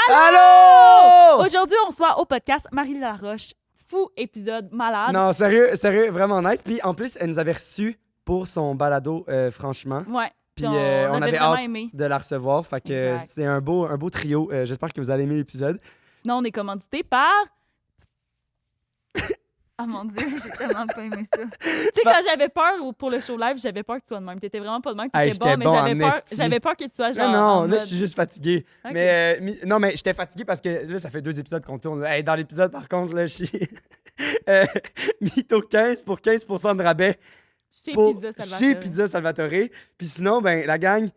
Allô! Aujourd'hui, on reçoit au podcast Marie Laroche. Fou épisode malade. Non, sérieux, vraiment nice. Puis en plus, elle nous avait reçus pour son balado, franchement. Ouais. Puis on on avait avait vraiment hâte aimé. de la recevoir. Fait que Exact. c'est un beau trio. J'espère que vous allez aimer l'épisode. Sinon, on est commandité par... Ah mon Dieu, j'ai tellement pas aimé ça. Tu sais, quand j'avais peur pour le show live, j'avais peur que tu sois de même. T'étais vraiment pas de même, Hey, t'étais bon, j'étais mais bon j'avais en peur, esti. j'avais peur que tu sois genre Non, en là, mode... je suis juste fatigué. Ok. Mais non, mais j'étais fatigué parce que là, ça fait 2 épisodes qu'on tourne. Hey, dans l'épisode, par contre, là, je suis mytho 15 pour 15% de rabais pour chez Pizza Salvatore. Puis sinon, ben la gang,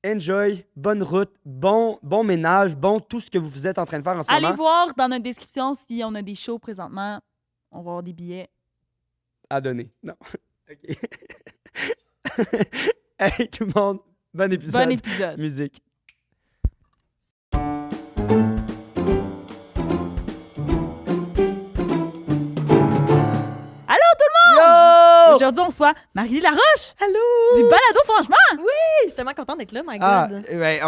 enjoy, bonne route, bon ménage, bon tout ce que vous êtes en train de faire en ce Allez moment. voir dans notre description si on a des shows présentement. On va avoir des billets. À donner. Non. OK. Hey, tout le monde, bon épisode. Bon épisode. Musique. Yo! Aujourd'hui, on reçoit Marie Laroche Allô! du balado, franchement. Je suis tellement contente d'être là, my Ah, God. ouais,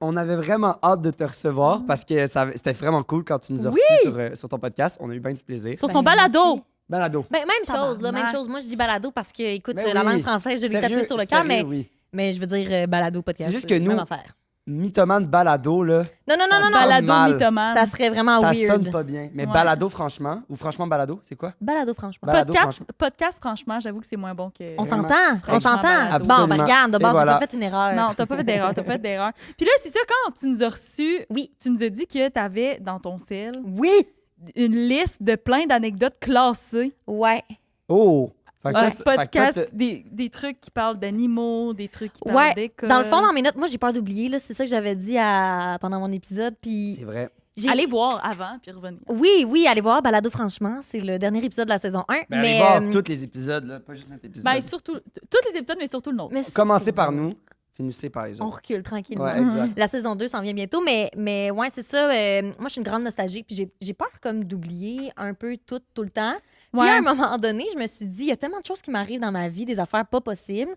on avait vraiment hâte de te recevoir parce que c'était vraiment cool quand tu nous as Oui! reçus sur ton podcast. On a eu bien du plaisir. Sur Ben, son balado. merci. Balado. Ben, même chose, là, même Tabarnak. chose. Moi, je dis balado parce que, écoute, Ben la oui. langue française, je l'ai Sérieux, tatouée sur le cœur, sérieux, mais, oui. mais je veux dire balado, podcast. C'est juste que nous- Même affaire. Mythomane balado, là, Non, non, non, non, non. Balado mal. mythomane. Ça serait vraiment ça weird. sonne pas bien. Mais Ouais. balado, franchement, ou franchement balado, c'est quoi? Balado, franchement. Balado, Podcast, franchement, j'avoue que c'est moins bon que... On Vraiment. s'entend? On Franchement, s'entend? balado. Bon, Absolument. ben regarde, de Et base, voilà. j'ai pas fait une erreur. Non, t'as pas fait d'erreur, Puis là, c'est ça, quand tu nous as reçus, Oui. tu nous as dit que t'avais dans ton cell Oui! une liste de plein d'anecdotes classées. Ouais. Oh! Fait que Un là, fait que toi, podcast, des trucs qui parlent d'animaux, des trucs qui parlent Ouais. d'école. Dans le fond, dans mes notes, moi, j'ai peur d'oublier, là. C'est ça que j'avais dit pendant mon épisode. Puis c'est vrai. Allez voir avant, puis revenir. Oui, allez voir Balado, franchement. C'est le dernier épisode de la saison 1. Ben, mais allez voir tous les épisodes, là, pas juste notre épisode. Ben, surtout, tous les épisodes, mais surtout le nôtre. mais Commencez surtout- par nous, finissez par les On autres. recule tranquillement. Ouais, exact. La saison 2 s'en vient bientôt, mais ouais, c'est ça. Moi, je suis une grande nostalgique, puis j'ai peur comme d'oublier un peu tout le temps. Puis Ouais. à un moment donné, je me suis dit, il y a tellement de choses qui m'arrivent dans ma vie, des affaires pas possibles.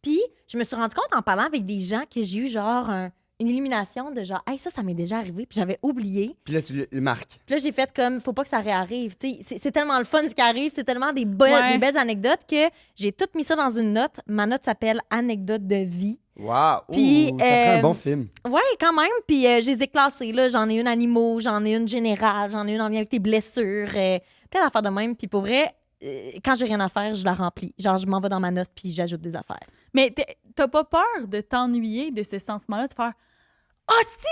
Puis je me suis rendu compte en parlant avec des gens que j'ai eu genre une illumination de genre, hey, ça m'est déjà arrivé, puis j'avais oublié. Puis là, tu le marques. Puis là, j'ai fait comme, faut pas que ça réarrive. Tu sais, c'est tellement le fun ce qui arrive, c'est tellement des Ouais. belles anecdotes que j'ai tout mis ça dans une note. Ma note s'appelle Anecdote de vie. Wow! Puis, ça ferait un bon film. Ouais, quand même. Puis je les ai classées. Là. J'en ai une animaux, j'en ai une générale, j'en ai une en lien avec les blessures. Plein d'affaires de même. Puis pour vrai, quand j'ai rien à faire, je la remplis. Genre, je m'en vais dans ma note puis j'ajoute des affaires. Mais t'as pas peur de t'ennuyer de ce sentiment-là, de faire « Ah, si,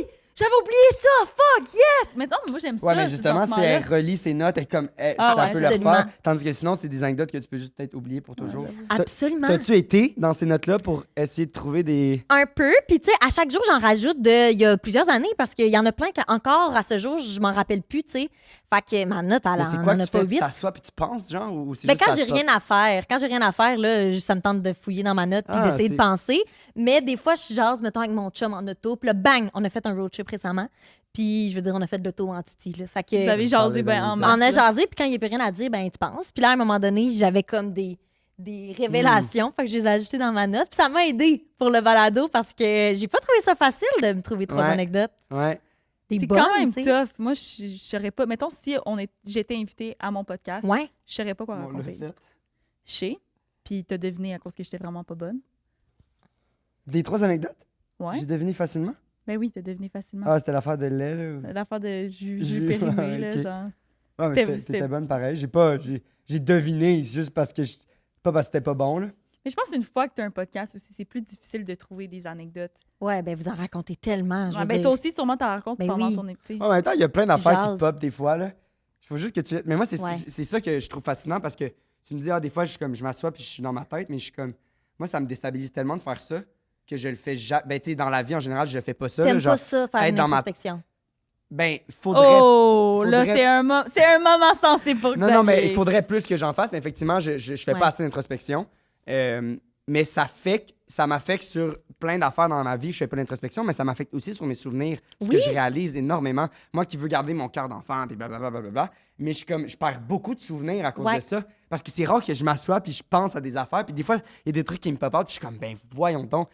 oui! J'avais oublié ça! Fuck, yes! » Maintenant, moi, j'aime ça. Ouais, mais ce justement, si sentiment-là. elle relit ses notes, elle, comme, Ah ça ouais, peut le absolument. faire. Tandis que sinon, c'est des anecdotes que tu peux juste peut-être oublier pour toujours. Absolument. T'as-tu été dans ces notes-là pour essayer de trouver des... Un peu. Puis, tu sais, à chaque jour, j'en rajoute il y a plusieurs années parce qu'il y en a plein qu'encore à ce jour, je m'en rappelle plus, tu sais. Fait que ma note, elle Mais c'est en quoi a que tu pas fais? Tu 8. t'assois puis tu penses, genre? Ou c'est Ben, juste quand ça j'ai te rien à faire, là, ça me tente de fouiller dans ma note puis Ah, d'essayer c'est- de penser. Mais des fois, je jase, mettons, avec mon chum en auto. Puis là, bang, on a fait un road trip récemment. Puis, je veux dire, on a fait de l'auto en Titi, là. Fait que Vous avez jasé ben en On masse. on a là. jasé, puis quand il n'y a plus rien à dire, ben tu penses. Puis là, à un moment donné, j'avais comme des révélations. Fait que je les ai ajoutées dans ma note. Puis ça m'a aidé pour le balado parce que j'ai pas trouvé ça facile de me trouver 3 Ouais. anecdotes. Ouais. Des C'est bonnes, quand même tu sais. tough. Moi, je saurais pas... Mettons, si j'étais invitée à mon podcast, Ouais. je saurais pas quoi On l'a raconter. fait. Je sais. Puis t'as deviné à cause que j'étais vraiment pas bonne. Des 3 anecdotes? Ouais. J'ai deviné facilement? Ben oui, t'as deviné facilement. Ah, c'était l'affaire de lait, là? ou- L'affaire de jus Jus, périmé, là, ok. genre. Ouais, mais C'était- t'étais bonne pareil. J'ai deviné juste parce que... Pas parce que c'était pas bon, là. Mais je pense qu'une fois que tu as un podcast aussi, c'est plus difficile de trouver des anecdotes. Ouais, ben vous en racontez tellement. Je Ouais, veux ben dire. toi aussi, sûrement, t'en racontes Ben pendant oui. ton été. En même temps, il y a plein d'affaires qui jases. pop des fois, là. Il faut juste que tu... Mais moi, c'est Ouais. c'est ça que je trouve fascinant parce que tu me dis, des fois, je m'assois puis je suis dans ma tête, mais je suis comme... Moi, ça me déstabilise tellement de faire ça que je le fais jamais. Ben, tu sais, dans la vie, en général, je le fais pas ça. là, T'aimes genre, pas ça, faire être une dans ma- introspection. Ben, faudrait... Oh, là, faudrait- c'est un moment sensible pour Non, mais Xavier. il faudrait plus que j'en fasse, mais effectivement, je fais Ouais. pas assez d'introspection. Mais ça m'affecte sur plein d'affaires dans ma vie. Je fais pas d'introspection, mais ça m'affecte aussi sur mes souvenirs, ce que Oui. je réalise énormément. Moi qui veux garder mon cœur d'enfant, puis blablabla, mais je perds beaucoup de souvenirs à cause Ouais. de ça. Parce que c'est rare que je m'assoie puis je pense à des affaires, puis des fois, il y a des trucs qui me pop out, puis je suis comme, ben voyons donc.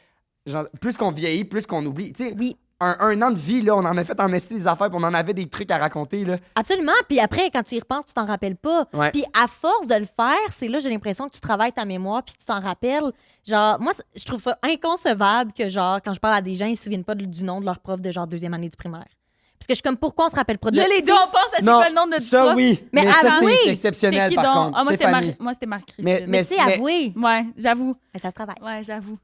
Genre, plus qu'on vieillit, plus qu'on oublie. Tu sais, Oui. un an de vie, là, on en a fait en esti des affaires, puis on en avait des trucs à raconter, là. Absolument. Puis après, quand tu y repenses, tu t'en rappelles pas. Ouais. Puis à force de le faire, c'est là, j'ai l'impression que tu travailles ta mémoire puis tu t'en rappelles. Genre, moi, je trouve ça inconcevable que, genre, quand je parle à des gens, ils se souviennent pas du nom de leur prof de, genre, 2e année du primaire. Parce que je suis comme, pourquoi on se rappelle pas de Là, les deux, on pense à c'est quoi le nom de notre ça, prof? oui. Mais ça, avouez, c'est exceptionnel, C'était qui par donc? contre. Ah, moi, Stéphanie. c'était Marc-Christine. Mais tu sais, avouer, Ouais, j'avoue. ça se travaille. Ouais, j'avoue.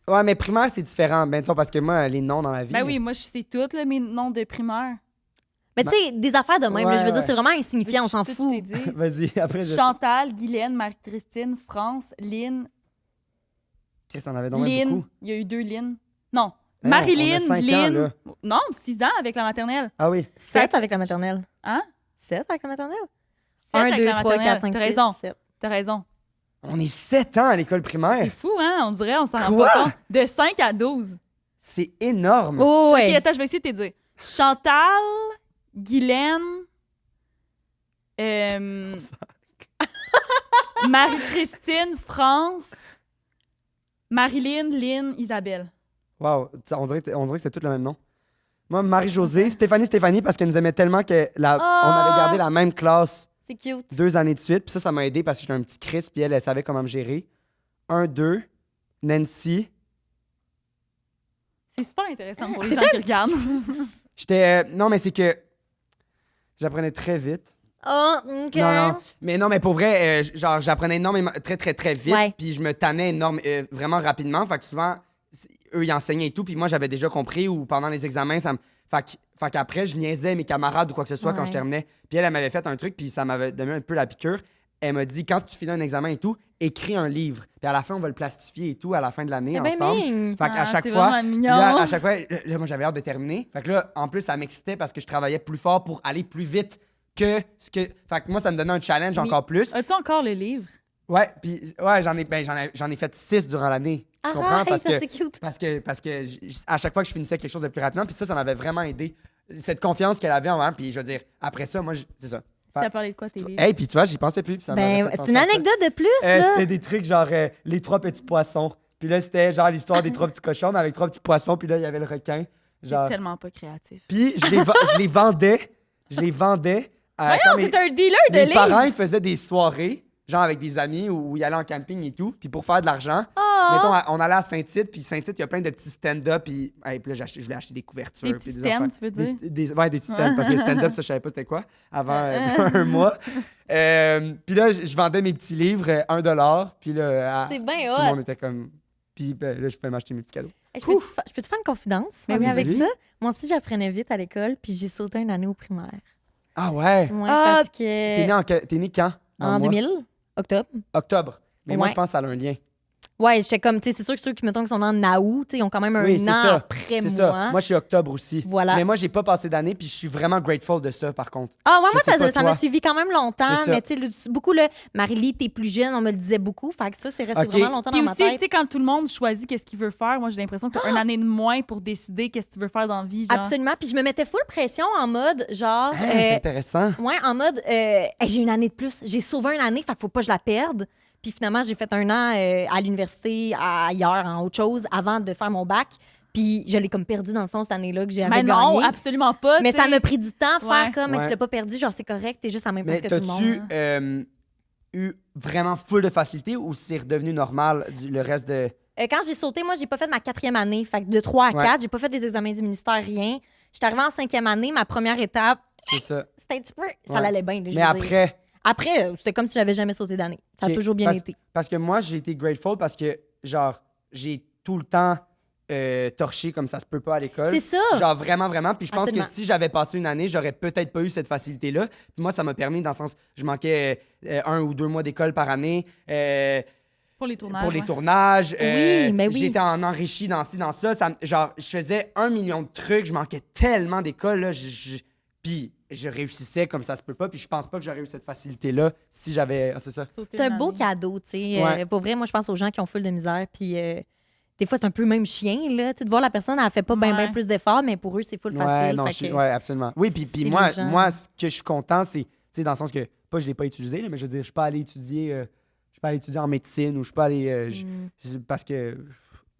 Ouais, mais primaire, c'est différent, mettons, parce que moi, les noms dans la vie... Ben oui, moi, je sais tout, là, mes noms de primaire. Mais tu sais, des affaires de même, là, je veux dire, Ouais. c'est vraiment insignifiant, on s'en Tout, fout. je t'ai dit. Vas-y, après, je... Chantal, Guylaine, Marie-Christine, France, Lynn, Chris, t'en avais donc Lynn. beaucoup. Il y a eu 2 Lynn. Non, on a Marilyn, 5 ans, Lynn. là. Non, 6 ans avec la maternelle. Ah oui. 7 avec la maternelle. Hein? 7 avec la maternelle? 7 1, avec 2, la 3, maternelle. 4, 5, T'as 6, raison. 7. T'as raison. On est 7 ans à l'école primaire. C'est fou, hein? On dirait, on s'en rend Quoi? pas compte. De 5 à 12. C'est énorme. Oh, Ok, ouais. attends, je vais essayer de te dire. Chantal, Guylaine, Marie-Christine, France, Marilyn, Lynn, Isabelle. Wow, on dirait que c'est tout le même nom. Moi, Marie-Josée, Stéphanie, parce qu'elle nous aimait tellement que on avait gardé la même classe C'est cute. 2 années de suite. Puis ça m'a aidé parce que j'étais un petit Chris, puis elle savait comment me gérer. 1, 2, Nancy. C'est super intéressant pour les gens qui regardent. J'étais... non, mais c'est que j'apprenais très vite. Oh, OK. Non. Mais pour vrai, genre, j'apprenais énormément, très, très, très vite. Ouais. Puis je me tannais vraiment rapidement. Fait que souvent, eux, ils enseignaient et tout. Puis moi, j'avais déjà compris ou pendant les examens, ça me... Fait qu'après, je niaisais mes camarades ou quoi que ce soit quand Ouais. je terminais. Puis elle m'avait fait un truc, puis ça m'avait donné un peu la piqûre. Elle m'a dit, quand tu finis un examen et tout, écris un livre. Puis à la fin, on va le plastifier et tout à la fin de l'année Eh ben, ensemble. mignon. Fait qu'à Ah, chaque c'est fois, vraiment puis mignon. là, à chaque fois, là, moi, j'avais hâte de terminer. Fait que là, en plus, ça m'excitait parce que je travaillais plus fort pour aller plus vite que ce que... Fait que moi, ça me donnait un challenge Oui. encore plus. As-tu encore le livre? Ouais, puis ouais, j'en ai fait 6 durant l'année. Tu comprends? Arrête, Parce que, c'est cute. parce que à chaque fois que je finissais quelque chose de plus rapidement, puis ça m'avait vraiment aidé. Cette confiance qu'elle avait en moi, puis je veux dire, après ça, moi, c'est ça. T'as parlé de quoi, tes livres? Hey, puis tu vois, j'y pensais plus. Puis ça m'avait Ben, fait c'est penser une à ça. anecdote de plus, là. C'était des trucs genre les 3 petits poissons. Puis là, c'était genre l'histoire des 3 petits cochons, mais avec 3 petits poissons. Puis là, il y avait le requin. C'est Genre. tellement pas créatif. Puis je les vendais. Je les vendais. Voyons, quand t'es un dealer de mes livres! parents, ils faisaient des soirées, genre avec des amis, où ils allaient en camping et tout. Puis pour faire de l'argent, Ah! mettons, on allait à Saint-Tite. Puis Saint-Tite, il y a plein de petits stand-up. Puis là, je voulais acheter des couvertures. Des puis petits affaires. stands, tu veux dire? Ouais, des petits stands. Parce que stand-up, ça, je savais pas c'était quoi avant un mois. Puis là, je vendais mes petits livres, $1. Puis là, C'est bien tout le monde hot. était comme... Puis ben, là, je pouvais m'acheter mes petits cadeaux. Je peux-tu faire une confidence? Mais Oui, avec vas-y. ça. Moi aussi, j'apprenais vite à l'école, puis j'ai sauté une année au primaire. Ah ouais? Ouais, Ah, parce T'es que... né quand? Dans le En mois? 2000, octobre. Octobre. Mais moi, Ouais. je pense que ça a un lien. Ouais, j'étais comme, tu sais, c'est sûr que ceux qui, mettons, qui sont en août, tu sais, ils ont quand même Oui, un c'est an ça. après C'est moi. ça. Moi, je suis octobre aussi. Voilà. Mais moi, j'ai pas passé d'année, puis je suis vraiment grateful de ça, par contre. Ah, ouais, Je moi, sais pas ça m'a toi. suivi quand même longtemps, C'est ça. mais tu sais, beaucoup, le Marie-Lie, t'es plus jeune, on me le disait beaucoup, fait que ça, c'est resté Ok. vraiment longtemps Puis dans ma aussi, tu tête. sais, quand tout le monde choisit qu'est-ce qu'il veut faire, moi, j'ai l'impression que t'as une année de moins pour décider qu'est-ce que tu veux faire dans la vie, genre. Absolument, puis je me mettais full pression en mode, genre... Ah, c'est intéressant. Ouais, en mode, hey, j'ai une année de plus, j'ai sauvé une année, fait qu'il faut pas que je la perde. Puis finalement, j'ai fait un an à l'université, ailleurs, en autre chose, avant de faire mon bac. Puis je l'ai comme perdu dans le fond cette année-là que j'ai Mais non, gagné. absolument pas. Mais tu sais. ça m'a pris du temps à faire Ouais. comme, mais Ouais. tu l'as pas perdu, genre c'est correct, t'es juste à la même place Mais que tout le monde. t'as-tu eu vraiment full de facilité ou c'est redevenu normal le reste de... Quand j'ai sauté, moi, j'ai pas fait ma 4e année. Fait que de 3 à 4, Ouais. j'ai pas fait les examens du ministère, rien. J'étais arrivée en 5e année, ma première étape, C'est ça. c'était un petit peu... Ça Ouais. allait bien, là, je Mais veux dire. après... Après, c'était comme si j'avais jamais sauté d'année. Ça Ok, a toujours bien été. Parce que moi, j'ai été grateful parce que, genre, j'ai tout le temps torché comme ça se peut pas à l'école. C'est ça! Genre, vraiment, vraiment. Puis je pense Absolument. que si j'avais passé une année, j'aurais peut-être pas eu cette facilité-là. Puis moi, ça m'a permis, dans le sens, je manquais 1 ou 2 mois d'école par année. Pour les tournages. Pour les ouais. tournages. mais oui. J'étais en enrichi dans ci, dans ça. Genre, je faisais 1 million de trucs. Je manquais tellement d'école, là. Puis je réussissais comme ça se peut pas. Puis je pense pas que j'aurais eu cette facilité-là si j'avais... Ah, c'est ça. Sauter C'est un une beau année. cadeau, tu sais. Ouais. Pour vrai, moi, je pense aux gens qui ont full de misère. Puis des fois, c'est un peu même chien, là. Tu sais, de voir la personne, elle fait pas bien Ouais. plus d'efforts, mais pour eux, c'est full Ouais, facile. non, fait que- ouais, absolument. Oui, puis c'est moi, les gens. moi, ce que je suis content, c'est, tu sais, dans le sens que, pas je l'ai pas utilisé, là, mais je veux dire, je suis pas allé étudier en médecine ou je suis pas allé, parce que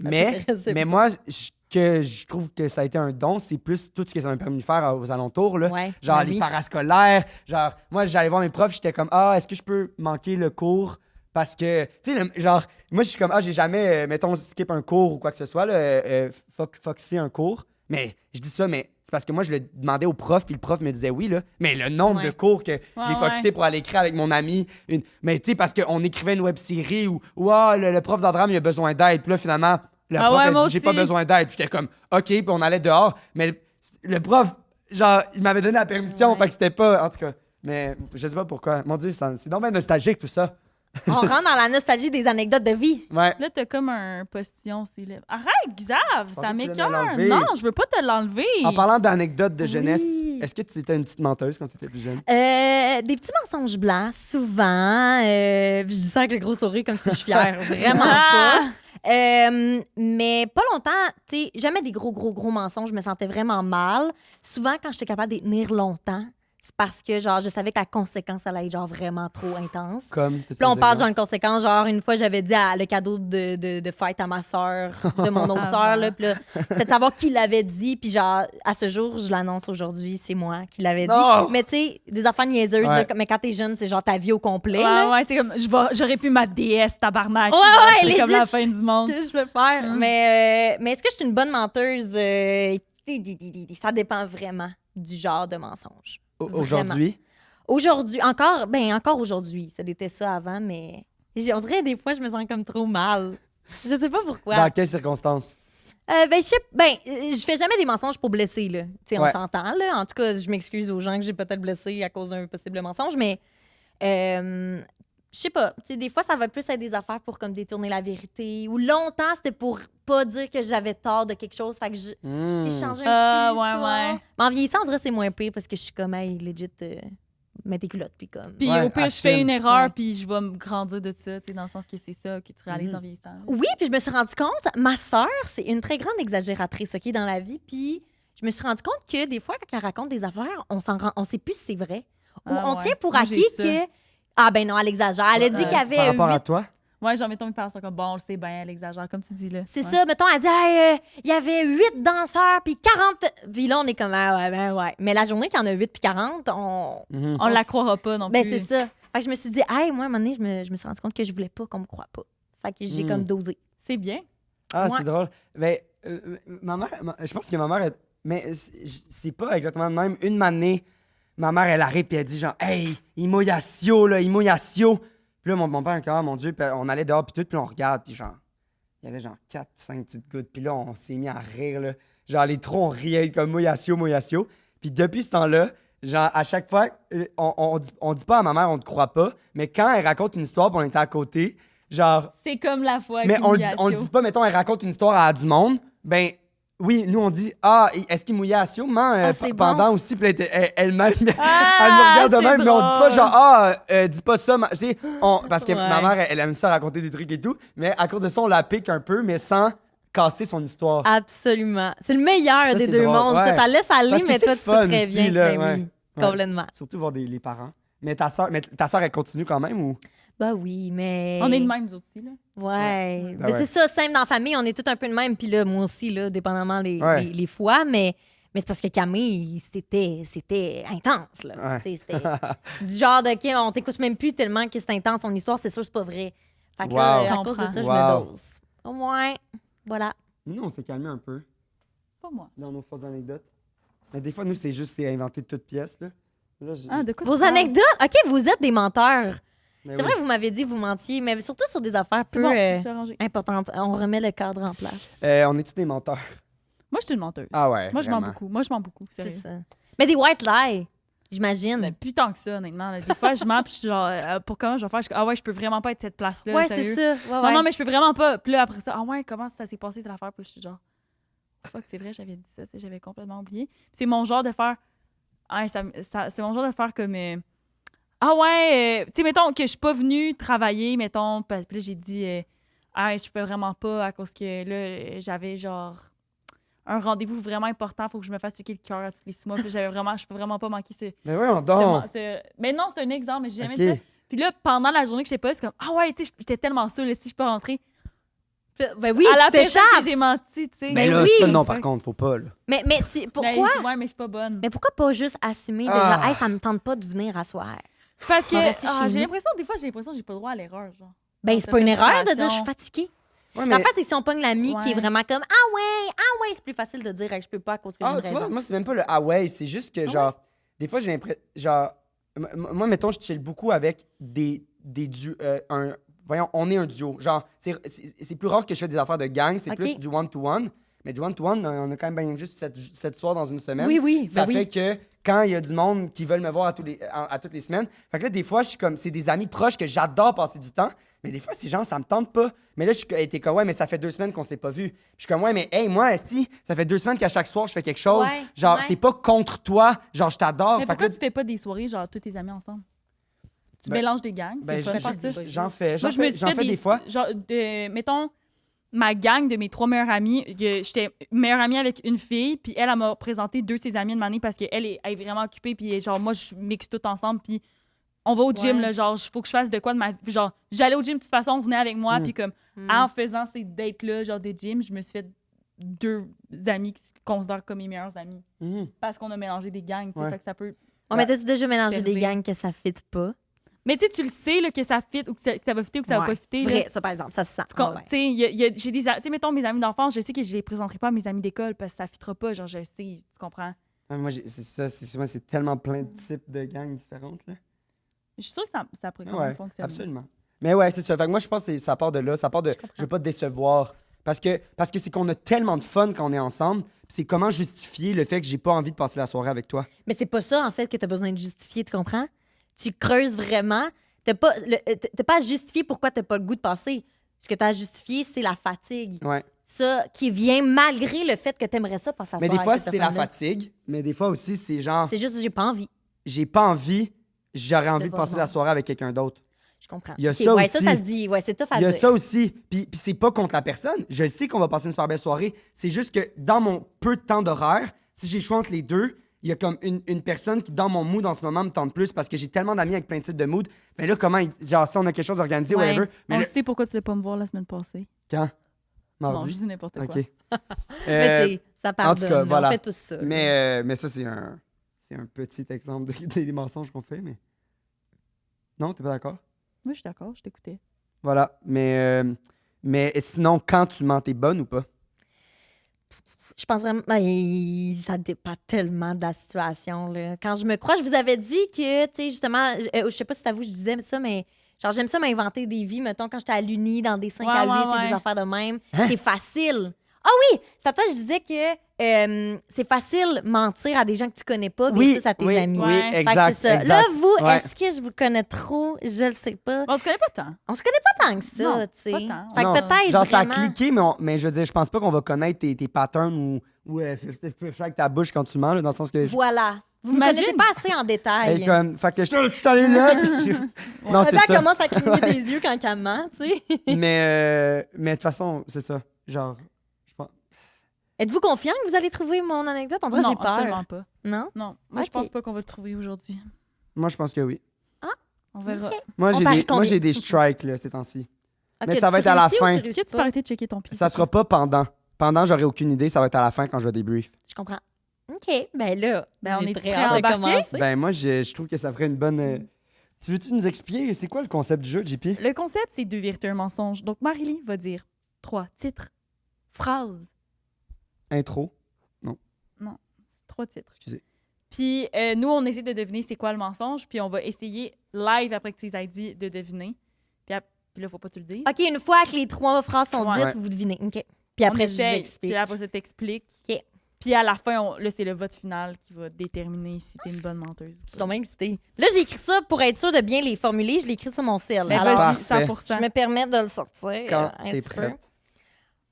Mais moi, je trouve que ça a été un don, c'est plus tout ce que ça m'a permis de faire aux alentours. Là. Ouais, genre ben les oui. parascolaires. Genre, moi, j'allais voir mes profs, j'étais comme, est-ce que je peux manquer le cours? Parce que, tu sais, genre, moi, je suis comme, j'ai jamais, mettons, skip un cours ou quoi que ce soit, là, foxer un cours. Mais je dis ça, mais c'est parce que moi, je le demandais au prof, puis le prof me disait oui, là. Mais le nombre de cours que j'ai foxé pour aller écrire avec mon ami, mais tu sais, parce qu'on écrivait une web-série où le prof d'Andram, il a besoin d'aide. Puis là, finalement, le prof a dit, j'ai pas besoin d'aide. Puis j'étais comme, OK, puis on allait dehors. Mais le prof, genre, il m'avait donné la permission, fait que c'était pas, en tout cas. Mais je sais pas pourquoi. Mon Dieu, c'est donc bien nostalgique, tout ça. On rentre dans la nostalgie des anecdotes de vie. Ouais. Là, t'as comme un postillon sur les lèvres. Arrête, Xav! pensais Ça que tu voulais me m'écoeure! l'enlever. Non, je veux pas te l'enlever! En parlant d'anecdotes de jeunesse, Oui. est-ce que tu étais une petite menteuse quand tu étais plus jeune? Des petits mensonges blancs, souvent. Je dis ça avec le gros sourire comme si je suis fière. Vraiment pas. Mais pas longtemps, tu sais, jamais des gros mensonges. Je me sentais vraiment mal. Souvent, quand j'étais capable de les tenir longtemps, c'est parce que, genre, je savais que la conséquence allait être, genre, vraiment trop intense. Comme, Puis là, on parle, genre, une conséquence. Genre, une fois, j'avais dit le cadeau de fête à ma sœur, de mon autre sœur, là. Puis là, c'est de savoir qui l'avait dit. Puis, genre, à ce jour, je l'annonce aujourd'hui, c'est moi qui l'avais dit. Non! Mais, tu sais, des affaires niaiseuses, Ouais. là, mais quand t'es jeune, c'est genre ta vie au complet. Ouais, là. ouais, c'est comme, j'aurais pu ma déesse, tabarnak. Ouais, C'est legit, comme la fin du monde. Que je veux faire. Mais est-ce que je suis une bonne menteuse? Ça dépend vraiment du genre de mensonge. Aujourd'hui? Aujourd'hui, encore aujourd'hui. Ça l'était ça avant, mais on dirait des fois, je me sens comme trop mal. Je sais pas pourquoi. Dans quelles circonstances? Je fais jamais des mensonges pour blesser, là. Tu sais, on Ouais. s'entend, là. En tout cas, je m'excuse aux gens que j'ai peut-être blessés à cause d'un possible mensonge, mais je sais pas. Tu sais, des fois, ça va plus être des affaires pour comme détourner la vérité. Ou longtemps, c'était pour pas dire que j'avais tort de quelque chose. Fait que je changeais un petit peu l'histoire. ouais. Mais en vieillissant, on dirait que c'est moins pire parce que je suis comme, hey, legit, mets tes culottes, puis comme... Puis Ouais, au pire, je fais assume. une erreur, Ouais. puis je vais me grandir de ça, tu sais, dans le sens que c'est ça que tu réalises en vieillissant. Oui, puis je me suis rendu compte, ma sœur, c'est une très grande exagératrice, OK, dans la vie, puis je me suis rendu compte que des fois, quand elle raconte des affaires, on sait plus si c'est vrai. Ou Ah on ouais. tient pour Moi, acquis j'ai que... Ah ben non, elle exagère. Elle a dit qu'il y avait Par rapport à 8... toi? Ouais, genre, mettons, mes parents sont comme, bon, on le sait bien, elle exagère, comme tu dis, là. C'est Ouais. ça, mettons, elle dit, hey, il y avait 8 danseurs, puis 40... Puis là, on est comme, ah ouais, ben ouais. Mais la journée qu'il y en a 8 puis 40, On la croira pas non plus. Ben c'est ça. Fait que je me suis dit, hey, moi, à un moment donné, je me suis rendu compte que je voulais pas qu'on me croie pas. Fait que j'ai comme dosé. C'est bien. Ah, Ouais. c'est drôle. Ben, ma mère, je pense que ma mère, mais c'est pas exactement le même. Une année, ma mère, elle arrive et elle dit genre, hey, il mouille à Sio, là, il mouille à Sio. Puis là, mon père, encore, mon Dieu, puis on allait dehors, puis tout, puis on regarde, puis genre, il y avait genre 4-5 petites gouttes. Puis là, on s'est mis à rire, là. Genre, les trois, on riait comme mouille à Sio, mouille à Sio. Puis depuis ce temps-là, genre, à chaque fois, on dit pas à ma mère, on te croit pas, mais quand elle raconte une histoire, puis on était à côté, genre, C'est comme la fois mais avec on le dit pas, mettons, elle raconte une histoire à du monde, ben oui, nous on dit, est-ce qu'il mouillait à Sio, c'est pendant bon. aussi, puis elle-même, elle Ah, me regarde de c'est même, mais on dit pas drôle. genre, dis pas ça, tu sais, parce que Ouais. ma mère, elle aime ça raconter des trucs et tout, mais à cause de ça, on la pique un peu, mais sans casser son histoire. Absolument. C'est le meilleur Ça, des c'est deux drôle, mondes. Ça, ouais. t'en laisses aller, Parce que mais c'est toi, tu fun sais très aussi, bien. là, Ben ouais. oui, Ouais, complètement. Surtout voir les parents. Mais ta soeur, elle continue quand même ou? Ben oui, mais... On est de même, nous autres aussi, là. Ouais. Ben Ben, ouais. c'est ça, simple dans la famille, on est tous un peu de même. Puis là, moi aussi, là, dépendamment Ouais. les fois, mais c'est parce que Camille, c'était intense, là. Ouais. Tu sais, c'était du genre de, OK, on t'écoute même plus tellement que c'est intense, son histoire, c'est sûr, c'est pas vrai. Fait que là, Wow. à cause de ça, je Wow. me dose. Au moins, voilà. Nous, on s'est calmé un peu Pas moi. dans nos fausses anecdotes. Mais des fois, nous, c'est inventé de toutes pièces, là. Là, Ah, de quoi Vos tu parles? anecdotes, OK, vous êtes des menteurs. Mais C'est oui. vrai, vous m'avez dit que vous mentiez, mais surtout sur des affaires C'est peu bon, j'ai arrangé. importantes. On remet le cadre en place. On est tous des menteurs. Moi, je suis une menteuse. Ah ouais. Moi, je mens vraiment. beaucoup. Moi, je mens beaucoup, C'est sérieux. ça. Mais des white lies, j'imagine. Mais plus tant que ça, honnêtement. là. Des fois, je mens, puis je suis genre, pour comment je vais faire? Je suis comme, ah ouais, je peux vraiment pas être cette place-là. Ouais, sérieux. c'est ça. Ouais, Non, ouais. non, mais je peux vraiment pas. Puis là, après ça, ah ouais, comment ça s'est passé de l'affaire? Puis je suis genre, fuck, c'est vrai, j'avais dit ça, tu sais, j'avais complètement oublié. Puis c'est mon genre de faire. Ah, c'est mon genre de faire comme. Ah ouais, tu sais, mettons que je suis pas venue travailler, mettons. Puis là, j'ai dit, ah, je peux vraiment pas à cause que là, j'avais genre un rendez-vous vraiment important, faut que je me fasse checker le cœur à tous les 6 mois. Puis je peux vraiment pas manquer ce. Mais oui, on dort. Mais non, c'est un exemple, mais j'ai jamais Ok. dit ça. Puis là, pendant la journée que j'étais pas, c'est comme, ah ouais, tu sais, j'étais tellement sûre, là, si je peux rentrer. Ben oui, à la tu personne que t'échappes. j'ai menti, tu sais. Mais là, oui. ça, non, par contre, faut pas, là. Mais pourquoi? Ouais, mais je suis pas bonne. Mais pourquoi pas juste assumer de genre, hey, ça me tente pas de venir à soir? C'est parce que On va rester chez j'ai nous. l'impression, des fois, j'ai pas le droit à l'erreur, genre. Ben, Dans c'est pas une certaines erreur de dire je suis situations. fatiguée. Ouais, mais... L'affaire, c'est que si on pogne l'ami qui est Ouais. vraiment comme ah ouais, c'est plus facile de dire hey, je peux pas à cause que j'ai Ah, une tu vois, raison. moi, c'est même pas le ah ouais, c'est juste que, genre, des fois, j'ai l'impression. Genre, moi, mettons, je chill beaucoup avec des duos. Voyons, on est un duo. Genre, c'est plus rare que je fais des affaires de gang, c'est Ok. plus du one-to-one. Mais du one-to-one, on a quand même bien juste 7 soirs dans une semaine. Oui, Ça ben fait oui. que quand il y a du monde qui veulent me voir à toutes les semaines, fait que là, des fois, je suis comme, c'est des amis proches que j'adore passer du temps, mais des fois, c'est genre, ça me tente pas. Mais là, je suis hey, t'es comme, ouais, mais ça fait 2 semaines qu'on s'est pas vu. Puis je suis comme, ouais, mais hey, moi, esti, ça fait 2 semaines qu'à chaque soir, je fais quelque chose. Ouais, Genre, ouais. c'est pas contre toi, genre, je t'adore. Mais Fait que pourquoi là, tu fais pas des soirées, genre, tous tes amis ensemble? Tu Ben- mélanges des gangs, c'est ben, fun de faire ça. j'en fais, Moi, je me suis j'en fait fais des fois. Genre, mettons, ma gang de mes 3 meilleures amies, j'étais meilleure amie avec une fille, puis elle m'a présenté 2 de ses amies de m'année parce qu'elle est vraiment occupée, puis genre, moi, je mixe tout ensemble, puis on va au gym, Ouais. là, genre, il faut que je fasse de quoi de ma vie. Genre, j'allais au gym de toute façon, venez avec moi, Mm. puis comme, en faisant ces dates-là, genre des gyms, je me suis fait 2 amis qui se considèrent comme mes meilleures amies. Mhm. Parce qu'on a mélangé des gangs, tu sais, Ouais. fait que ça peut... Oh, mais t'as-tu déjà mélangé des Servir. gangs que ça fit pas? Mais tu sais, tu le sais, là, que ça fit ou que ça va fitter ou que ça va Ouais. pas fitter, là. Vrai, ça par exemple, ça se sent. Tu con- Ah ouais. tu sais, j'ai des... Tu sais, mettons, mes amis d'enfance, je sais que je les présenterai pas à mes amis d'école parce que ça fitera pas, genre, je sais, tu comprends? Ouais, moi, c'est ça, moi, c'est tellement plein de types de gangs différentes, là. Je suis sûre que ça pourrait quand Ouais, même fonctionner. absolument. Mais ouais, c'est ça. Fait que moi, je pense que ça part de là. Ça part de je veux pas te décevoir. Parce que c'est qu'on a tellement de fun quand on est ensemble. Puis c'est comment justifier le fait que j'ai pas envie de passer la soirée avec toi. Mais c'est pas ça, en fait, que t'as besoin de justifier, tu comprends? Tu creuses vraiment. T'as pas à justifier pourquoi t'as pas le goût de passer. Ce que t'as à justifier, c'est la fatigue. Ouais. Ça, qui vient malgré le fait que t'aimerais ça passer la Mais soirée des fois, avec cette c'est la personne-là. fatigue. Mais des fois aussi, c'est genre, C'est juste que j'ai pas envie. j'ai pas envie, j'aurais envie de pas passer la bon. soirée avec quelqu'un d'autre. Je comprends. Il y a Ok, ça ouais, aussi. ça se dit. Ouais, c'est tough à Il y a dire. ça aussi. Puis c'est pas contre la personne. Je le sais qu'on va passer une super belle soirée. C'est juste que dans mon peu de temps d'horaire, si j'ai le choix entre les deux, il y a comme une personne qui, dans mon mood en ce moment, me tente plus parce que j'ai tellement d'amis avec plein de types de mood. Mais là, genre, si on a quelque chose d'organisé, Ouais. whatever. Mais On là, sait pourquoi tu ne pas me voir la semaine passée. quand? Non, Mardi? je dis n'importe quoi. OK. Mais Euh, t'sais, ça pardonne. tout cas, là, voilà. On fait tout ça. mais ça, c'est un petit exemple des mensonges qu'on fait, mais... Non, t'es pas d'accord? Moi, je suis d'accord, je t'écoutais. Voilà. Mais sinon, quand tu mens, t'es bonne ou pas? Je pense vraiment. Ça dépend tellement de la situation. Là. Quand je me crois, je vous avais dit que, tu sais, justement, je sais pas si c'est à vous, je disais ça, mais genre, j'aime ça m'inventer des vies. Mettons, quand j'étais à l'Uni, dans des 5 à 8 et Ouais. des affaires de même, Hein? c'est facile. Ah oui! C'est à toi, je disais que c'est facile mentir à des gens que tu connais pas versus à tes oui, amis. oui, Ouais. Fait que exact, c'est ça. exact. Là, vous, Ouais. est-ce que je vous connais trop? Je le sais pas. On se connaît pas tant. On se connaît pas tant que ça, Non, tu sais. pas tant. Fait Non. que peut-être Genre, ça a vraiment... cliqué, mais je veux dire, je pense pas qu'on va connaître tes patterns ou fais avec ta bouche quand tu mens, là, dans le sens que... Voilà. Vous me Imagine. connaissez pas assez en détail. Hey, comme, fait que je suis allé là, puis Non, c'est Elle ça. commence à cligner des yeux quand elle ment, tu sais. Mais de toute façon, c'est ça. Genre, je pense... Êtes-vous confiant que vous allez trouver mon anecdote? On dirait que Non, j'ai peur. absolument pas. Non? Non, moi, Ok. je pense pas qu'on va le trouver aujourd'hui. Moi, je pense que oui. On verra. Ok. Moi, On j'ai parie des, qu'on moi, est- j'ai des strikes, là, ces temps-ci. Ok, Mais ça va tu être à la réussis ou fin. tu Est-ce réussis que tu peux pas? arrêter de checker ton pied? Ça sera pas pendant. Pendant, j'aurai aucune idée. Ça va être à la fin quand je vais débrief. Je comprends. OK, ben là, Ben, on j'ai est très prêt à hâte de embarquer? commencer. Ben, moi, je trouve que ça ferait une bonne... Tu veux-tu nous expliquer c'est quoi le concept du jeu, JP? Le concept, c'est 2 vérités, un mensonge. Donc, Marie-Lie va dire 3 titres, phrases. Intro. C'est 3 titres. Excusez. Puis, nous, on essaie de deviner c'est quoi le mensonge, puis on va essayer live après que tu les aies dit de deviner. Puis là, il faut pas que tu le dises. OK, une fois que les 3 phrases sont Ouais. dites, vous devinez. OK. Puis On après, essaye, j'explique. Puis après, ça t'explique. OK. Puis à la fin, là, c'est le vote final qui va déterminer si t'es une bonne menteuse. Je suis donc bien excitée. Là, j'ai écrit ça pour être sûre de bien les formuler. Je l'ai écrit sur mon cell. Ben, Alors, vas-y, Parfait. 100%. je me permets de le sortir Quand un t'es petit peu. prête.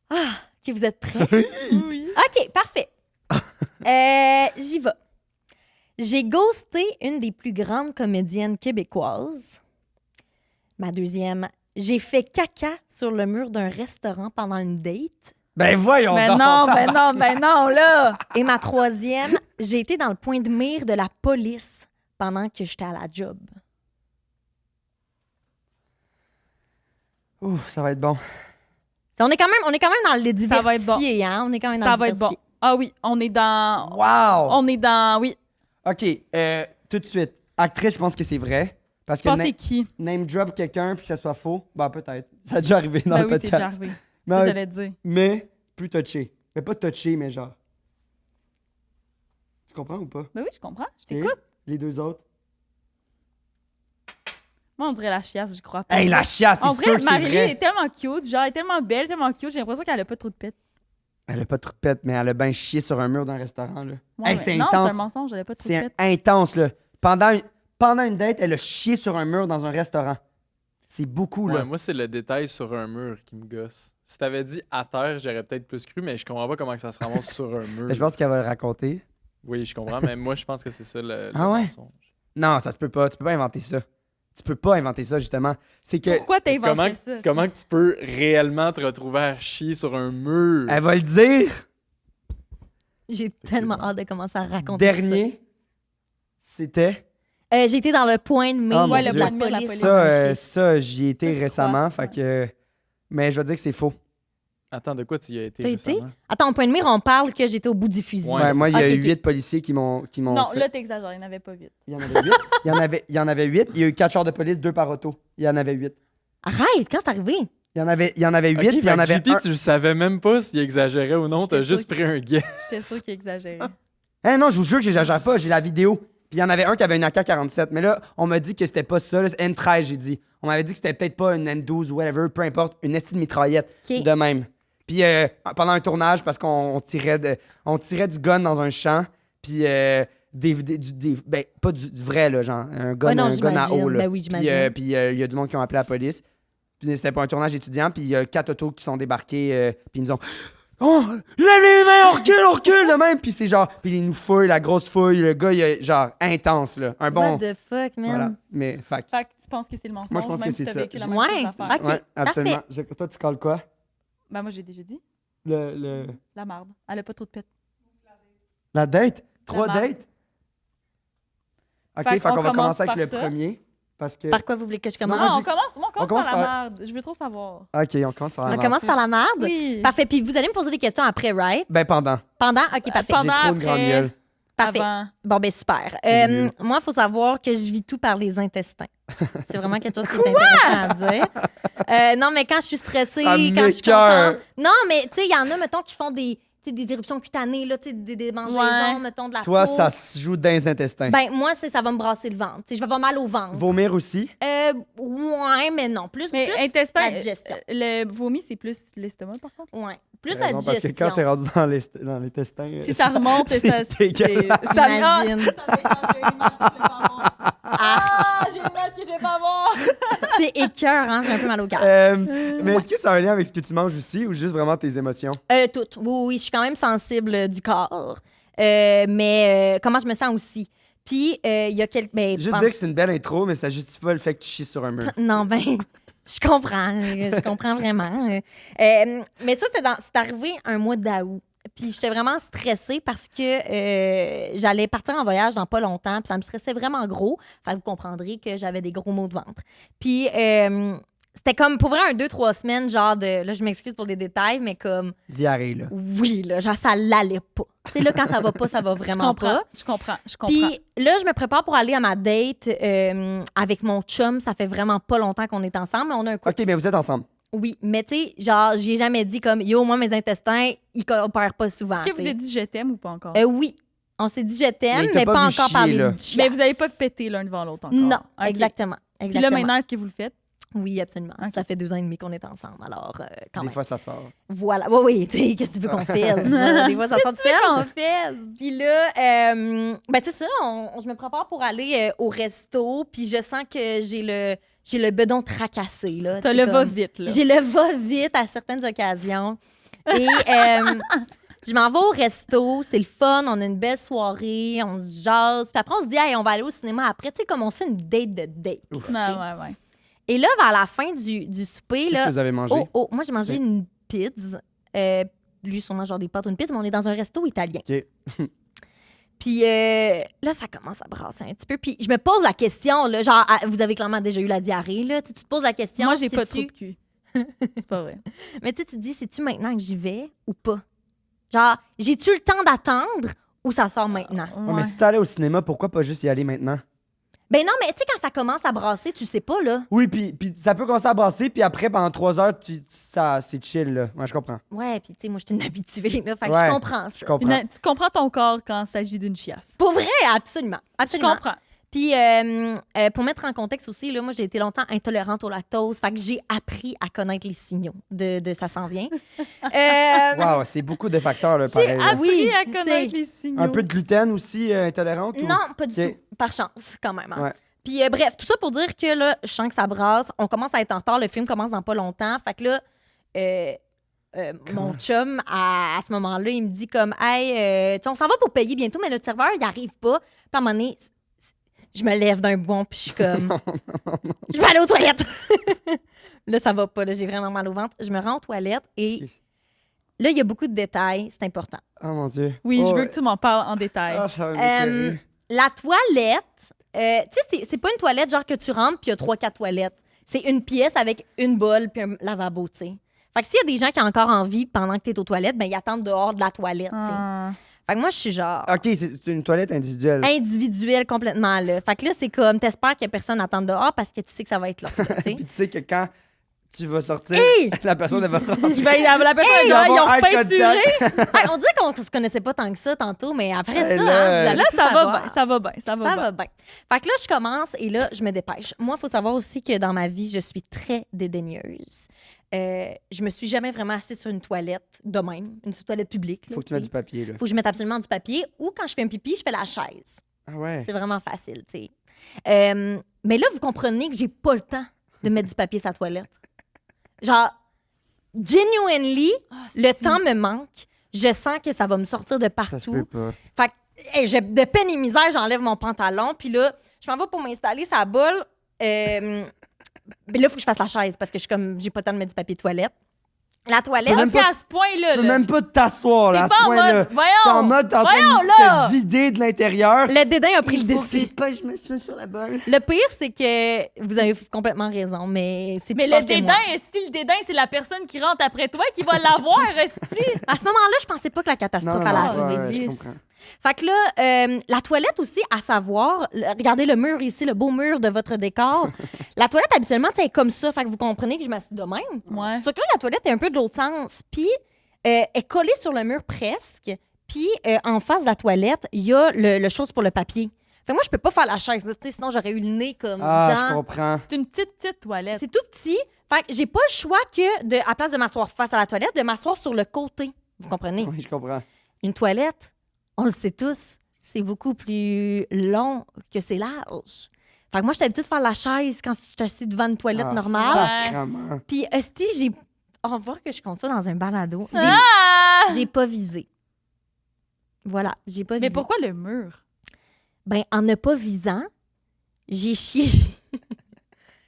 Ah, OK, vous êtes prêts? Oui. OK, parfait. J'y vais. J'ai ghosté une des plus grandes comédiennes québécoises. Ma deuxième, j'ai fait caca sur le mur d'un restaurant pendant une date. Ben, voyons Ben donc! non, là! Et ma troisième, j'ai été dans le point de mire de la police pendant que j'étais à la job. Ouh, ça va être bon. On est quand même dans le Ça va être bon. diversifié, hein? On est quand même dans Ça le va être bon. diversifié. Ah oui, on est dans... Wow! On est dans... Oui. OK, tout de suite. Actrice, je pense que c'est vrai. Parce Je que pense que c'est qui? name drop quelqu'un puis que ça soit faux, ben peut-être. Ça a déjà arrivé dans Ben le oui, c'est podcast. déjà arrivé. Mais, Ça, j'allais te dire. mais plus touché. Mais pas touché, mais genre. Tu comprends ou pas? Ben oui, je comprends. Je Ok. t'écoute. Les deux autres. Moi, on dirait la chiasse, je crois pas. Hey, la chiasse, En c'est sûr vrai, que c'est Marie-Lou vrai. est tellement cute. Genre, elle est tellement belle, tellement cute. J'ai l'impression qu'elle a pas trop de pète. Elle a pas trop de pète, mais elle a bien chié sur un mur d'un restaurant, là. Ouais, Hey, ouais. c'est Non, c'est intense. un mensonge. Elle a pas trop de C'est pète. intense, là. Pendant une date, elle a chié sur un mur dans un restaurant. C'est beaucoup, là. Ouais, moi, c'est le détail sur un mur qui me gosse. Si t'avais dit à terre, j'aurais peut-être plus cru, mais je comprends pas comment que ça se ramasse sur un mur. Je pense qu'elle va le raconter. Oui, je comprends, mais moi, je pense que c'est ça le Ah ouais? mensonge. Non, ça se peut pas. Tu peux pas inventer ça. Tu peux pas inventer ça, justement. C'est que. Pourquoi t'as Comment, inventé ça? comment que tu peux réellement te retrouver à chier sur un mur? Elle va le dire. J'ai tellement hâte de commencer à raconter Dernier, c'était. ça. J'ai été dans le point de mire Oh, mon de Dieu. la Point de mire de la police. police. Ça, j'y ai été Ça, tu récemment. crois? Fait que. Mais je vais dire que c'est faux. Attends, de quoi tu y as été T'as été? récemment? Attends, au point de mire, on parle que j'étais au bout du fusil. Ouais, Ouais, moi, il y a Ok, eu ok. 8 policiers qui m'ont Non, fait. là, t'exagères. Il n'y en avait pas vite. Il y en avait 8. Il y en avait 8. Il y a eu 4 chars de police, 2 par auto. Il y en avait 8. Arrête, quand c'est arrivé? Il y en avait 8, Ok, puis il y en avait JP, un. tu le savais même pas s'il exagérait ou non, J'étais t'as juste sûre pris un guess. J'étais sûre qu'il exagérait. Hein, non, je vous jure que j'exagère pas, j'ai la vidéo. Puis il y en avait un qui avait une AK-47. Mais là, on m'a dit que c'était pas ça. Là, N13, j'ai dit. On m'avait dit que c'était peut-être pas une N12 ou whatever, peu importe, une estime de mitraillette. Ok. De même. Puis pendant un tournage, parce qu'on tirait du gun dans un champ, puis ben, pas du vrai, là, genre, un gun, Ouais, non, un gun à j'imagine. eau, là. Ben oui, j'imagine. Puis il y a du monde qui ont appelé la police. Puis c'était pas un tournage étudiant, puis il y a 4 autos qui sont débarqués, puis ils nous ont... Oh, lève les mains, on recule, de même. Puis c'est genre, puis ils nous fouillent, la grosse fouille, le gars, il est genre intense, là. Un bon... What the fuck, man? Voilà, mais, fact. Fait que tu penses que c'est le mensonge, Moi, je pense même que si c'est t'as ça. vécu la même Ouais, chose à faire. ok, Ouais, absolument. parfait. Toi, tu colles quoi? Ben, moi, j'ai déjà dit. La La marde. Elle a pas trop de pète. date? 3 marde. dates? OK, Fait fait qu'on qu'on va commence commencer avec par le ça. premier. Parce que... Par quoi vous voulez que je Non, commence? Non, j'ai- moi, on commence commence par la par- marde. Je veux trop savoir. OK, on commence par la On marde. commence par la marde? Oui. Parfait, puis vous allez me poser des questions après, right? Ben, pendant. Pendant? OK, parfait. pendant- J'ai trop de grande après. gueule. Parfait. Avant. Bon, ben super. Mieux. Moi, il faut savoir que je vis tout par les intestins. C'est vraiment quelque chose qui est intéressant à dire. Non, mais quand je suis stressée, Ça quand je suis m'écoeure. contente... Non, mais tu sais, il y en a, mettons, qui font des éruptions cutanées, là, des mangeaisons, Ouais. mettons, de la Toi, peau. ça se joue dans les intestins. Ben, moi, ça va me brasser le ventre. Tu sais, je vais avoir mal au ventre. Vomir aussi? Ouais, mais non. Plus Mais plus intestin, la digestion. le vomi, c'est plus l'estomac, par contre. Ouais. Plus la Non, parce que digestion. quand c'est rendu dans les intestins... Si ça remonte, c'est ça... dégueulasse. Ça Imagine. Ah, j'ai une image que je vais pas voir. C'est écœurant, j'ai un peu mal au cœur. Mais est-ce que ça a un lien avec ce que tu manges aussi ou juste vraiment tes émotions? Toutes. Oui, je suis quand même sensible du corps. Mais comment je me sens aussi. Puis, il y a quelques... Ben, Juste dire que c'est une belle intro, mais ça justifie pas le fait que tu chies sur un mur. Non, ben, je comprends vraiment. Mais ça, c'est arrivé un mois d'août. Puis j'étais vraiment stressée parce que j'allais partir en voyage dans pas longtemps, puis ça me stressait vraiment gros. Fait que vous comprendrez que j'avais des gros maux de ventre. Puis c'était comme, pour vrai, 2-3 semaines, genre de... Là, je m'excuse pour les détails, mais comme... Diarrhée, là. Oui, là, genre, ça l'allait pas. Tu sais, là, quand ça va pas, ça va vraiment pas. Je comprends. Puis là, je me prépare pour aller à ma date avec mon chum. Ça fait vraiment pas longtemps qu'on est ensemble, mais on a un couple. OK, mais vous êtes ensemble. Oui, mais tu sais, genre, j'y ai jamais dit comme, yo, moi, mes intestins, ils coopèrent pas souvent. Est-ce que vous tu sais. avez dit je t'aime ou pas encore? Oui, on s'est dit je Mais t'aime, il t'a mais pas pas vu encore chier, parlé là. de chiasse. Mais vous n'avez pas pété l'un devant l'autre encore? Non, Ok. exactement. Puis là, maintenant, est-ce que vous le faites? Oui, absolument. Ok. Ça fait 2 ans et demi qu'on est ensemble, alors quand Des même. fois, ça sort. Voilà. Oui, tu sais, qu'est-ce que tu veux qu'on fasse? Des fois, ça sort tout seul. Qu'on fait? Puis là, ben c'est ça, je me prépare pour aller au resto, puis je sens que j'ai le bedon tracassé. Là, T'as tu le sais, comme- va-vite, là. J'ai le va-vite à certaines occasions. Et je m'en vais au resto, c'est le fun, on a une belle soirée, on se jase. Puis après, on se dit, hey, on va aller au cinéma après, tu sais, comme on se fait une date de date. là, tu sais. Ouais. Et là, vers la fin du souper, Qu'est-ce là, que vous avez mangé? moi, j'ai mangé C'est- une pizza. Lui, sûrement genre des pâtes ou une pizza, mais on est dans un resto italien. OK. Puis là, ça commence à brasser un petit peu. Puis je me pose la question, là, genre, vous avez clairement déjà eu la diarrhée, là. Tu te poses la question. Moi, j'ai pas sais-tu- trop de cul. C'est pas vrai. Mais tu sais, tu te dis, c'est-tu maintenant que j'y vais ou pas? Genre, j'ai-tu le temps d'attendre ou ça sort maintenant? Ouais, mais si t'allais au cinéma, pourquoi pas juste y aller maintenant? Ben non, mais tu sais, quand ça commence à brasser, tu sais pas, là. Oui, puis ça peut commencer à brasser, puis après, pendant 3 heures, c'est chill, là. Ouais, je comprends. Ouais, puis tu sais, moi, je suis une habituée, là. Fait que Ouais, je comprends Je ça. comprends. Tu comprends ton corps quand il s'agit d'une chiasse. Pour vrai, absolument. Je Absolument. comprends. Puis, pour mettre en contexte aussi, là, moi, j'ai été longtemps intolérante au lactose. Fait que j'ai appris à connaître les signaux de ça s'en vient. Wow, c'est beaucoup de facteurs, là, J'ai pareil. là. appris Oui, à t'sais. connaître les signaux. Un peu de gluten aussi, intolérante? ou- Non, pas du Ok. tout. Par chance, quand même. Hein. Ouais. Puis, bref, tout ça pour dire que là, je sens que ça brasse. On commence à être en retard. Le film commence dans pas longtemps. Fait que là, mon chum, à ce moment-là, il me dit comme, hey, tu sais, on s'en va pour payer bientôt, mais notre serveur, il arrive pas. Puis à un moment donné, je me lève d'un bond, puis je suis comme, je vais aller aux toilettes. Là, ça va pas. Là, j'ai vraiment mal au ventre. Je me rends aux toilettes et là, il y a beaucoup de détails. C'est important. Oh mon Dieu. Oui, je Oh, veux que tu m'en parles en détail. Ah, ça va m'écœurer. La toilette, tu sais, c'est pas une toilette genre que tu rentres puis il y a 3-4 toilettes. C'est une pièce avec une bolle puis un lavabo, tu sais. Fait que s'il y a des gens qui ont encore envie pendant que t'es aux toilettes, ben ils attendent dehors de la toilette, tu sais. Ah. Fait que moi, je suis genre OK, c'est une toilette individuelle. individuelle complètement, là. Fait que là, c'est comme, t'espères que personne n'attende dehors parce que tu sais que ça va être là, tu sais. Puis tu sais que quand tu vas sortir, Hey! la personne, elle va rentrer. Ben, la personne, Il elle va dit, ils avoir ont eye peinturé. contact. Hey, on dirait qu'on se connaissait pas tant que ça tantôt, mais après Hey, ça, là, hein, vous allez Là, tout ça va savoir. bien, ça va bien, ça va Ça bien. va bien. Fait que là, je commence et là, je me dépêche. Moi, il faut savoir aussi que dans ma vie, je suis très dédaigneuse. Je me suis jamais vraiment assise sur une toilette de même, une toilette publique. Faut que tu mettes du papier, là. Faut que je mette absolument du papier ou quand je fais un pipi, je fais la chaise. Ah ouais. C'est vraiment facile, tu sais. Mais là, vous comprenez que j'ai pas le temps de mettre du papier sur la toilette. Genre, genuinely, Ah, le c'est- temps me manque. Je sens que ça va me sortir de Ça se peut partout. pas. Fait que, de peine et misère, j'enlève mon pantalon. Puis là, je m'en vais pour m'installer sa boule. Mais là, il faut que je fasse la chaise parce que je suis comme, j'ai pas le temps de mettre du papier de toilette. La toilette, même OK, pas- à ce point-là. Tu peux là. même pas t'asseoir, là, à T'es ce pas en point-là. mode, T'es en voyons. mode, t'es en Voyons, train là. de te vider de l'intérieur. le dédain a pris le Il faut dessus. que je me suis sur la bolle. Le pire, c'est que vous avez complètement raison, mais c'est Mais plus le fort que moi. dédain, si le dédain, c'est la personne qui rentre après toi qui va l'avoir, esti. À ce moment-là, je pensais pas que la catastrophe allait arriver. ouais, je 10. comprends. Fait que là, la toilette aussi, à savoir, regardez le mur ici, le beau mur de votre décor. La toilette, habituellement, tu sais, elle est comme ça. Fait que vous comprenez que je m'assieds de même. Ouais. Sauf que là, la toilette est un peu de l'autre sens. Puis, est collée sur le mur presque. Puis, en face de la toilette, il y a le chose pour le papier. Fait que moi, je peux pas faire la chaise, là, tu sais, sinon j'aurais eu le nez comme Ah, je dans... comprends. C'est une petite toilette. C'est tout petit. Fait que j'ai pas le choix que, à place de m'asseoir face à la toilette, de m'asseoir sur le côté. Vous comprenez? Oui, je comprends. Une toilette, on le sait tous, c'est beaucoup plus long que c'est large. Fait que moi, j'étais habituée de faire la chaise quand je suis assise devant une toilette Ah, normale. sacrement. Puis, hostie, j'ai... On va voir que je compte ça dans un balado. Ah! J'ai pas visé. Voilà, j'ai pas visé. Mais pourquoi le mur? Ben, en ne pas visant, j'ai chié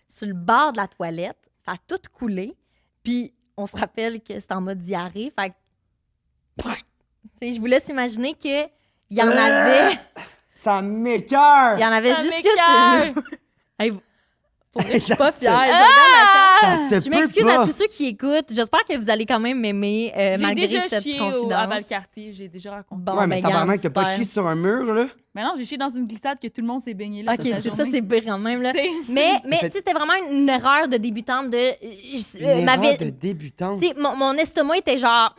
sur le bord de la toilette. Ça a tout coulé. Puis, on se rappelle que c'est en mode diarrhée. Fait que... Tu sais, je vous laisse imaginer qu'il y en avait... Ça m'écoeure. Il y en avait Ça jusque m'écoeure. sur... Hey, pour vrai, je suis Ça pas se- fière. Je Ah! regarde la Ça se Je peut m'excuse pas. à tous ceux qui écoutent. J'espère que vous allez quand même m'aimer J'ai malgré déjà cette chié confidence. à Valcartier, j'ai déjà raconté. Bon, Ouais, mais ben, tabarnak, t'as garde, pas super. chié sur un mur, là? Mais non, j'ai chié dans une glissade que tout le monde s'est baigné là. OK, toute la c'est ça, journée. c'est pire quand même. Là. C'est- Mais fait- tu sais, c'était vraiment une erreur de débutante de... Une ma erreur vie- de débutante. Tu sais, mon estomac était genre...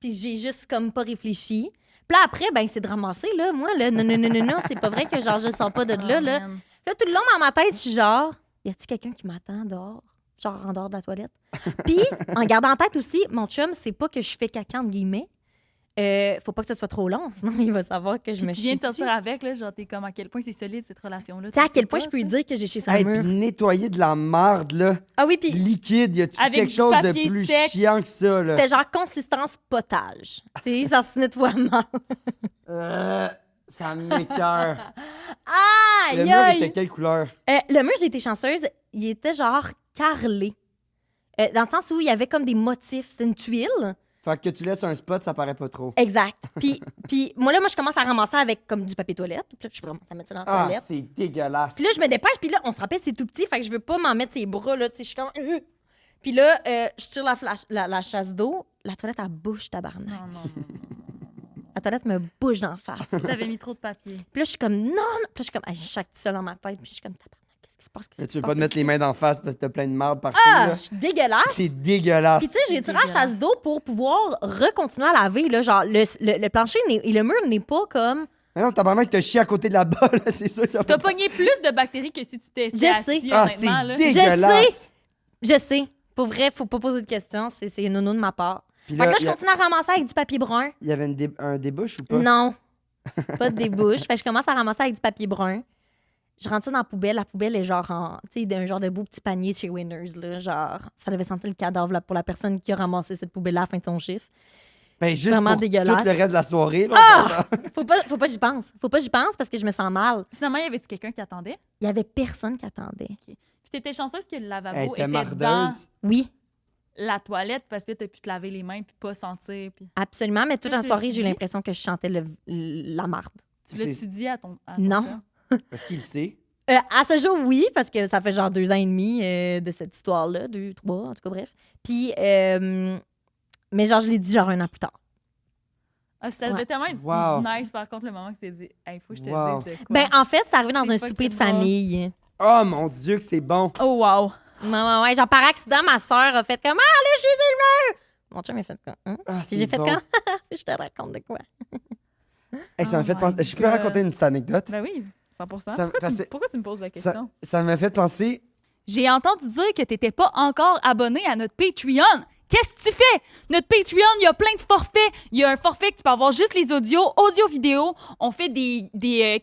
Puis j'ai juste comme pas réfléchi. Puis là, après, ben c'est de ramasser, là. Moi, là, non, c'est pas vrai que genre je sors pas de là, Oh, là. man. Là, tout le long dans ma tête, je suis genre, y a-t-il quelqu'un qui m'attend dehors? Genre en dehors de la toilette. Puis, en gardant en tête aussi, mon chum, c'est pas que je fais caca, entre guillemets. Faut pas que ça soit trop long, sinon il va savoir que je Puis me tu chie viens de dessus. sortir avec, là, genre, t'es comme à quel point c'est solide cette relation-là. Tu sais, à tu quel sais point pas, je peux lui tu sais. dire que j'ai chez sur Hey, un puis mur. nettoyer de la marde, là, Ah oui, puis liquide, y a-tu Avec quelque du chose de papier plus sec. chiant que ça, là? c'était genre consistance potage. Tu sais, ça se nettoie mal. Ça m'écoeure. Aïe, Le mur aïe! était quelle couleur? Le mur, j'ai été chanceuse, il était genre carrelé. Dans le sens où il y avait comme des motifs. C'est une tuile. Fait que tu laisses un spot, ça paraît pas trop. Exact. Puis moi, je commence à ramasser avec comme du papier toilette. Puis là, je commence à mettre ça dans la Ah, toilette. c'est dégueulasse. Puis là, je me dépêche. Puis là, on se rappelle, c'est tout petit. Fait que je veux pas m'en mettre ses bras, là. Tu sais, je suis comme... Puis là, je tire la chasse d'eau. La toilette, elle bouge, tabarnak. Non. La toilette me bouge d'en face. T'avais mis trop de papier. Puis là, je suis comme, non! Puis là, je suis comme, je chaque seul dans ma tête. Puis je suis comme, tabarnak, qu'est-ce qui se passe? Mais tu veux pas te mettre les mains d'en face parce que t'as plein de marde partout. Ah, là. je suis dégueulasse! C'est dégueulasse. Puis tu sais, j'ai tiré la chasse d'eau pour pouvoir recontinuer à laver. Là, genre, le plancher et le mur n'est pas comme... Mais non, tabarnak, t'as chié à côté de la balle, c'est ça. T'as pogné plus de bactéries que si tu t'étais Je assis, sais. Ah, honnêtement, là. c'est dégueulasse. Je sais. Pour vrai, faut pas poser de questions. C'est nono de ma part. Puis Fait que là, il je continue à ramasser avec du papier brun. y avait un débouche ou pas? Non, pas de débouche. Fait que je commence à ramasser avec du papier brun. Je rentre ça dans la poubelle. La poubelle est genre tu sais, d'un genre de beau petit panier chez Winners. Là, genre, ça devait sentir le cadavre là, pour la personne qui a ramassé cette poubelle-là à la fin de son chiffre. Ben, juste Vraiment pour dégueulasse. tout le reste de la soirée. Là, Faut pas que j'y pense. Faut pas que j'y pense parce que je me sens mal. Finalement, y avait-tu quelqu'un qui attendait? Il y avait personne qui attendait. Puis t'étais chanceuse que le Elle lavabo était était dans mardeuse. Oui, la toilette parce que t'as pu te laver les mains puis pas sentir. Puis... absolument. Mais toute la Tu soirée, l'as-tu j'ai eu dit? l'impression que je chantais la marde. Tu l'as-tu dit à ton Non. chum? Parce qu'il sait. À ce jour, oui, parce que ça fait genre 2 ans et demi de cette histoire-là, 2, 3, en tout cas, bref. Puis, mais genre, je l'ai dit genre 1 an plus tard. Ah, ça devait tellement être Wow. nice, par contre, le moment que tu t'es dit, hey, faut que je te Wow. dise de quoi. Ben, en fait, c'est arrivé dans C'est un pas souper de que drôle. famille. Oh mon Dieu, que c'est bon. Oh, wow. Ouais. Genre, par accident, ma soeur a fait comme, allez, je suis le mur! Mon chum, il a fait comme, hein? Ah, Puis c'est j'ai fait bon. comme, je te raconte de quoi. Hey, ça Oh m'a fait my penser. Je peux God. raconter une petite anecdote? Ben oui, 100%. Ça- Pourquoi tu me poses la question? Ça m'a fait penser. J'ai entendu dire que t'étais pas encore abonné à notre Patreon. Qu'est-ce que tu fais? Notre Patreon, il y a plein de forfaits. Il y a un forfait que tu peux avoir juste les audios, audio-vidéo. On fait des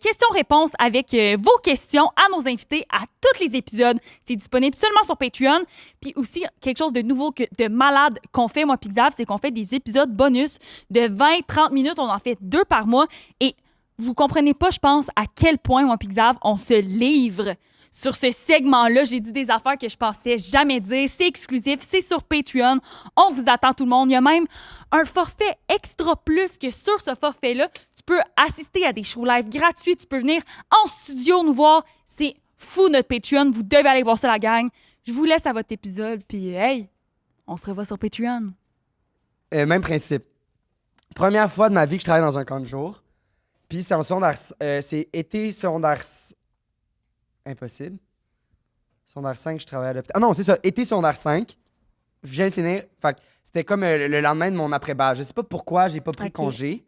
questions-réponses avec vos questions à nos invités à tous les épisodes. C'est disponible seulement sur Patreon. Puis aussi, quelque chose de nouveau, de malade qu'on fait, moi, Pixav, c'est qu'on fait des épisodes bonus de 20-30 minutes. On en fait 2 par mois. Et vous comprenez pas, je pense, à quel point, moi, Pixav, on se livre sur ce segment-là. J'ai dit des affaires que je pensais jamais dire. C'est exclusif, c'est sur Patreon. On vous attend tout le monde. Il y a même un forfait extra plus que sur ce forfait-là. Tu peux assister à des shows live gratuits. Tu peux venir en studio nous voir. C'est fou, notre Patreon. Vous devez aller voir ça, la gang. Je vous laisse à votre épisode. Puis, hey, on se revoit sur Patreon. Même principe. Première fois de ma vie que je travaille dans un camp de jour. Puis c'est en secondaire. C'est été secondaire. Impossible. Secondaire 5, je travaillais à l'hôpital. Ah non, c'est ça. Été secondaire 5. Je viens de finir. Fait que c'était comme le lendemain de mon après-bac. Je sais pas pourquoi j'ai pas pris Ok. congé.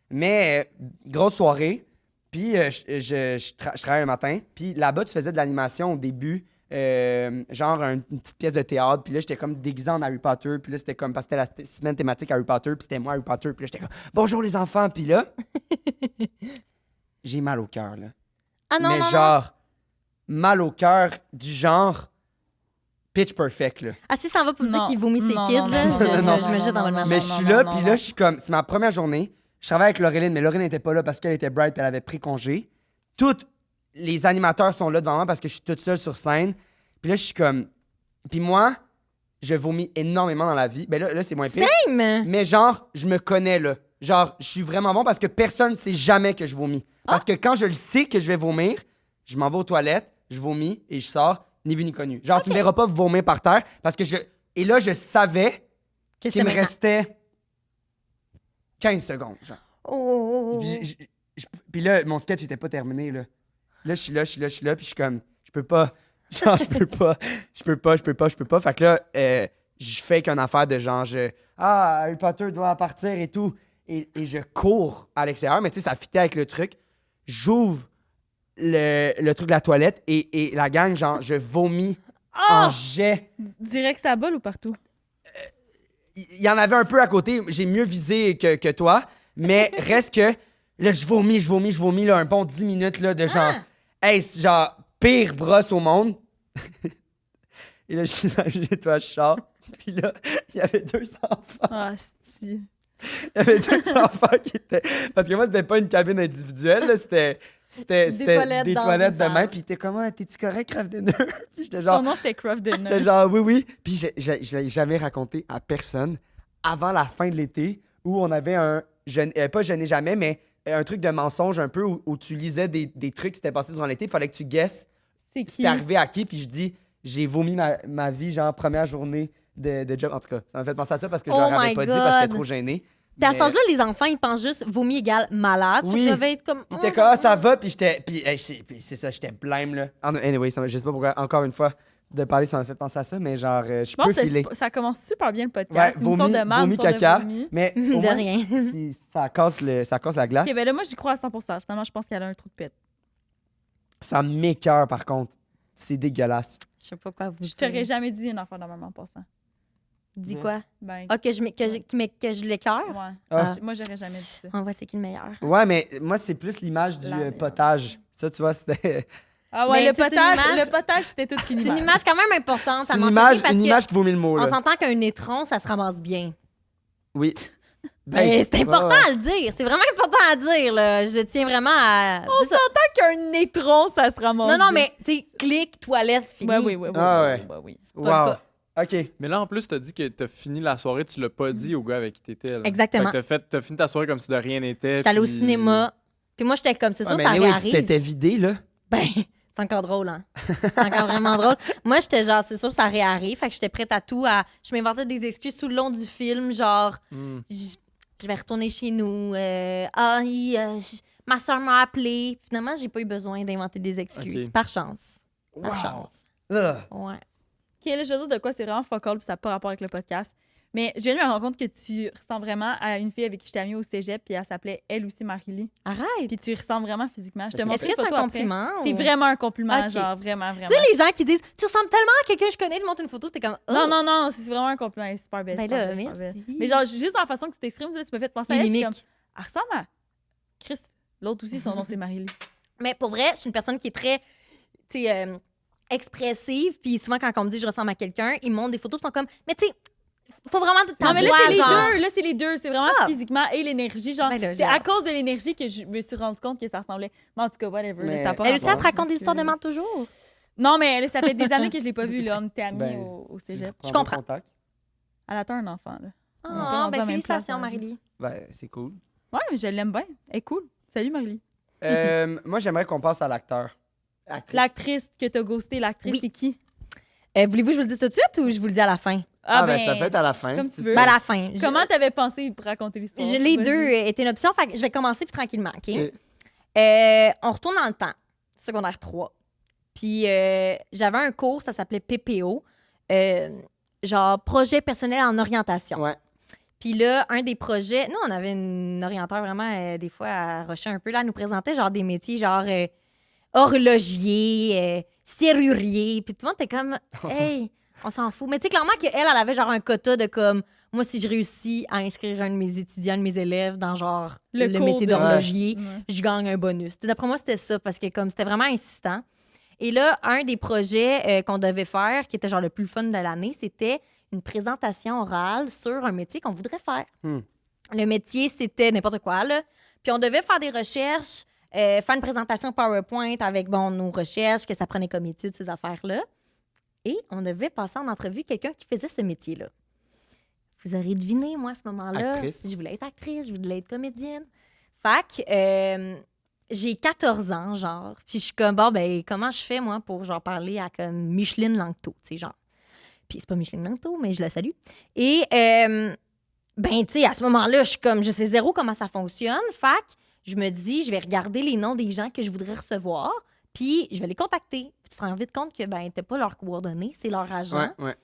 Mais grosse soirée. Puis je travaillais le matin. Puis là-bas, tu faisais de l'animation au début. Genre une petite pièce de théâtre. Puis là, j'étais comme déguisé en Harry Potter. Puis là, c'était comme parce que c'était la semaine thématique Harry Potter. Puis c'était moi, Harry Potter. Puis là, j'étais comme bonjour les enfants. Puis là, j'ai mal au cœur, là. Ah non, Mais non, non. genre, mal au cœur du genre pitch perfect, là. Ah, si ça en va pour me dire Non. qu'il vomit ses Non, kids, non, là, non, je non, me non, jette dans le non, même Mais non, je suis non, là, non, puis non. là, je suis comme, c'est ma première journée. Je travaille avec Laureline, mais Laureline n'était pas là parce qu'elle était bright, puis elle avait pris congé. Tous les animateurs sont là devant moi parce que je suis toute seule sur scène. Puis là, je suis comme. Puis moi, je vomis énormément dans la vie. Ben là c'est moins pire. Same! Mais genre, je me connais, là. Genre, je suis vraiment bon parce que personne ne sait jamais que je vomis. Parce que quand je le sais que je vais vomir, je m'en vais aux toilettes, je vomis et je sors, ni vu ni connu. Genre, tu me verras pas vomir par terre parce que je. Et là, je savais Que qu'il me maintenant. restait 15 secondes, genre. Oh. Puis là, mon sketch était pas terminé, là. Là, je suis là, puis je suis comme, je peux pas. Genre, je peux pas. Fait que là, je fais qu'une affaire de genre, Harry Potter doit partir et tout. Et je cours à l'extérieur, mais tu sais, ça fitait avec le truc. J'ouvre le truc de la toilette et la gang, genre, je vomis en jet. Direct sa balle ou partout? Il y en avait un peu à côté. J'ai mieux visé que toi. Mais reste que, là, je vomis, là, un bon 10 minutes, là, de genre, hey, c'est genre, pire brosse au monde. Et là, je suis dans le nettoyage char. Puis là, il y avait 2 enfants. Ah, si. Il y avait 2 enfants qui étaient. Parce que moi, c'était pas une cabine individuelle, là, c'était toilettes des dans toilettes une de main. salle. Puis il était comment, t'es-tu correct, Kraft Dinner? Puis j'étais Son genre, nom, c'était Craft Dinner. j'étais genre, oui. Puis je l'ai jamais raconté à personne avant la fin de l'été où on avait pas jeûner jamais, mais un truc de mensonge un peu où tu lisais des trucs qui s'étaient passés durant l'été. Il fallait que tu guesses C'est qui? c'était arrivé à qui. Puis je dis, j'ai vomi ma vie, genre, première journée de job. En tout cas, ça m'a fait penser à ça parce que je Oh leur avais my pas dit parce que j'étais God. trop gêné. Puis à Mais cet âge-là, les enfants, ils pensent juste vomi égale malade. Oui. Ils doivent être comme. Ils étaient comme, ah, ça va, puis j'étais. Puis c'est ça, j'étais blême, là. Anyway, je sais pas pourquoi, encore une fois, de parler, ça m'a fait penser à ça, mais genre, je Je pense peux que filer. ça commence super bien le podcast. Ouais, Une sorte de marde, vomi, une sorte caca. de vomi. Mais au De moins, rien. si ça casse la glace. Ok, ben là, moi, j'y crois à 100%. Finalement, je pense qu'elle a un trou de pète. Ça m'écoeure, par contre. C'est dégueulasse. Je sais pas quoi vous Je t'aurais dire. jamais dit une affaire de même en passant. Dis Ouais. quoi? Ben, Ah, que je l'écœure? ouais. Ah. Moi, j'aurais jamais dit ça. On voit c'est qui le meilleur. Ouais, mais moi, c'est plus l'image du La potage. Ça, tu vois, c'était. Ah ouais, Mais le tu sais, c'est une potage, image- le potage, c'était toute une C'est image. une image quand même importante C'est à une mentionner image, parce une que image qui vaut mille mots, on là. s'entend qu'un étron, ça se ramasse bien. Oui. Ben, je c'est sais pas, important ouais. à le dire. C'est vraiment important à dire, là. Je tiens vraiment à... On C'est ça. s'entend qu'un étron, ça se ramasse. Non, non, bien. mais, tu sais, clic, toilette, fini. Ouais, oui, oui, oui. Ah oui, ouais. oui, oui. C'est pas le Wow. cas. OK. Mais là, en plus, t'as dit que t'as fini la soirée, tu l'as pas dit au gars avec qui t'étais. là. Exactement. Fait que t'as fini ta soirée comme si de rien n'était. J'étais allée au puis- cinéma. Puis moi, j'étais comme, c'est Ah, sûr, mais ça anyway, tu réarrive. t'étais vidé, là. Ben, c'est encore drôle, hein. C'est encore vraiment drôle. Moi, j'étais genre, c'est sûr, ça réarrive. Fait que j'étais prête à tout. Je m'inventais des excuses tout le long du film, genre, Hmm. je vais retourner chez nous. Ma soeur m'a appelé. Finalement, j'ai pas eu besoin d'inventer des excuses. Ok. Par chance. Par Wow. chance. Ah. Ouais. Ok, là, je vais dire de quoi c'est vraiment fuck all, puis ça n'a pas rapport avec le podcast. Mais je viens de me rendre compte que tu ressembles vraiment à une fille avec qui j'étais amie au cégep, puis elle s'appelait elle aussi Marie-Lee. Arrête. Puis tu ressembles vraiment physiquement. Je te Est-ce montre Est-ce une que c'est photo un après. compliment? C'est ou- vraiment un compliment, Ok. genre vraiment, vraiment. Tu sais, les gens qui disent, tu ressembles tellement à quelqu'un que je connais, tu montres une photo, t'es comme, oh. Non, non, non, c'est vraiment un compliment. Elle est super belle. Ben super là, belle, super merci. belle. Mais genre, juste dans la façon que tu t'exprimes, tu m'as fait penser à Les elle. Je suis mimiques. comme, elle ressemble à Chris. L'autre aussi, son nom, c'est Marie-Lee. Mais pour vrai, je suis une personne qui est très, tu sais, expressive. Puis souvent, quand on me dit je ressemble à quelqu'un, ils me montrent des photos, ils sont comme, mais tu sais, faut vraiment ta Non, mais là, voix, c'est les genre. deux. Là, c'est les deux. C'est vraiment Ah. physiquement et l'énergie. Genre, Ben là, c'est j'ai à hâte. cause de l'énergie que je me suis rendu compte que ça ressemblait. Mais en tout cas, whatever. Mais- là, ça a pas Elle aussi, elle te rapport. raconte des histoires de Excuse. merde toujours. Non, mais là, ça fait des années que je l'ai pas vue. Là. On était amis Ben, au cégep. Je comprends. Contact. Elle attend un enfant. Là. On est pas Ah, rendu à ben la même félicitations, place dans la vie. Marie-Lie. Ben, c'est cool. Ouais, mais je l'aime bien. Elle est cool. Salut, Marie-Lie. Moi, j'aimerais qu'on passe à l'acteur. Actrice. L'actrice que t'as ghosté, l'actrice, Oui. c'est qui? Voulez-vous que je vous le dise tout de suite ou je vous le dis à la fin? Ah, ben, ça peut être à la fin. comme si tu c'est- veux. Ben, à la fin. Comment t'avais pensé pour raconter l'histoire? Les Vas-y. deux étaient une option, fait que je vais commencer puis tranquillement, OK? Ok. On retourne dans le temps, secondaire 3. Puis j'avais un cours, ça s'appelait PPO, genre projet personnel en orientation. Ouais. Puis là, un des projets, nous, on avait une orienteur vraiment, des fois, à rusher un peu, là, elle nous présentait genre des métiers genre horloger, serrurier. Puis tout le monde était comme, hey, on s'en fout. Mais tu sais, clairement qu'elle, elle avait genre un quota de comme, moi, si je réussis à inscrire un de mes étudiants, un de mes élèves dans genre le cours métier de- d'horloger, Ouais. je gagne un bonus. T'sais, d'après moi, c'était ça, parce que comme c'était vraiment insistant. Et là, un des projets qu'on devait faire, qui était genre le plus fun de l'année, c'était une présentation orale sur un métier qu'on voudrait faire. Le métier, c'était n'importe quoi, là. Puis on devait faire des recherches, faire une présentation PowerPoint avec, bon, nos recherches, que ça prenait comme étude, ces affaires-là. Et on devait passer en entrevue quelqu'un qui faisait ce métier-là. Vous aurez deviné, moi, à ce moment-là, Actrice. je voulais être actrice, je voulais être comédienne. Fait que j'ai 14 ans, genre. Puis je suis comme, bon, ben, comment je fais, moi, pour, genre, parler à, comme, Micheline Langto, tu sais, genre. Puis c'est pas Micheline Langto, mais je la salue. Et, ben, tu sais, à ce moment-là, je suis comme, je sais zéro comment ça fonctionne. Fait que je me dis, je vais regarder les noms des gens que je voudrais recevoir, puis je vais les contacter. Puis tu te rends vite compte que, ben, t'as pas leurs coordonnées, c'est leur agent. Ouais.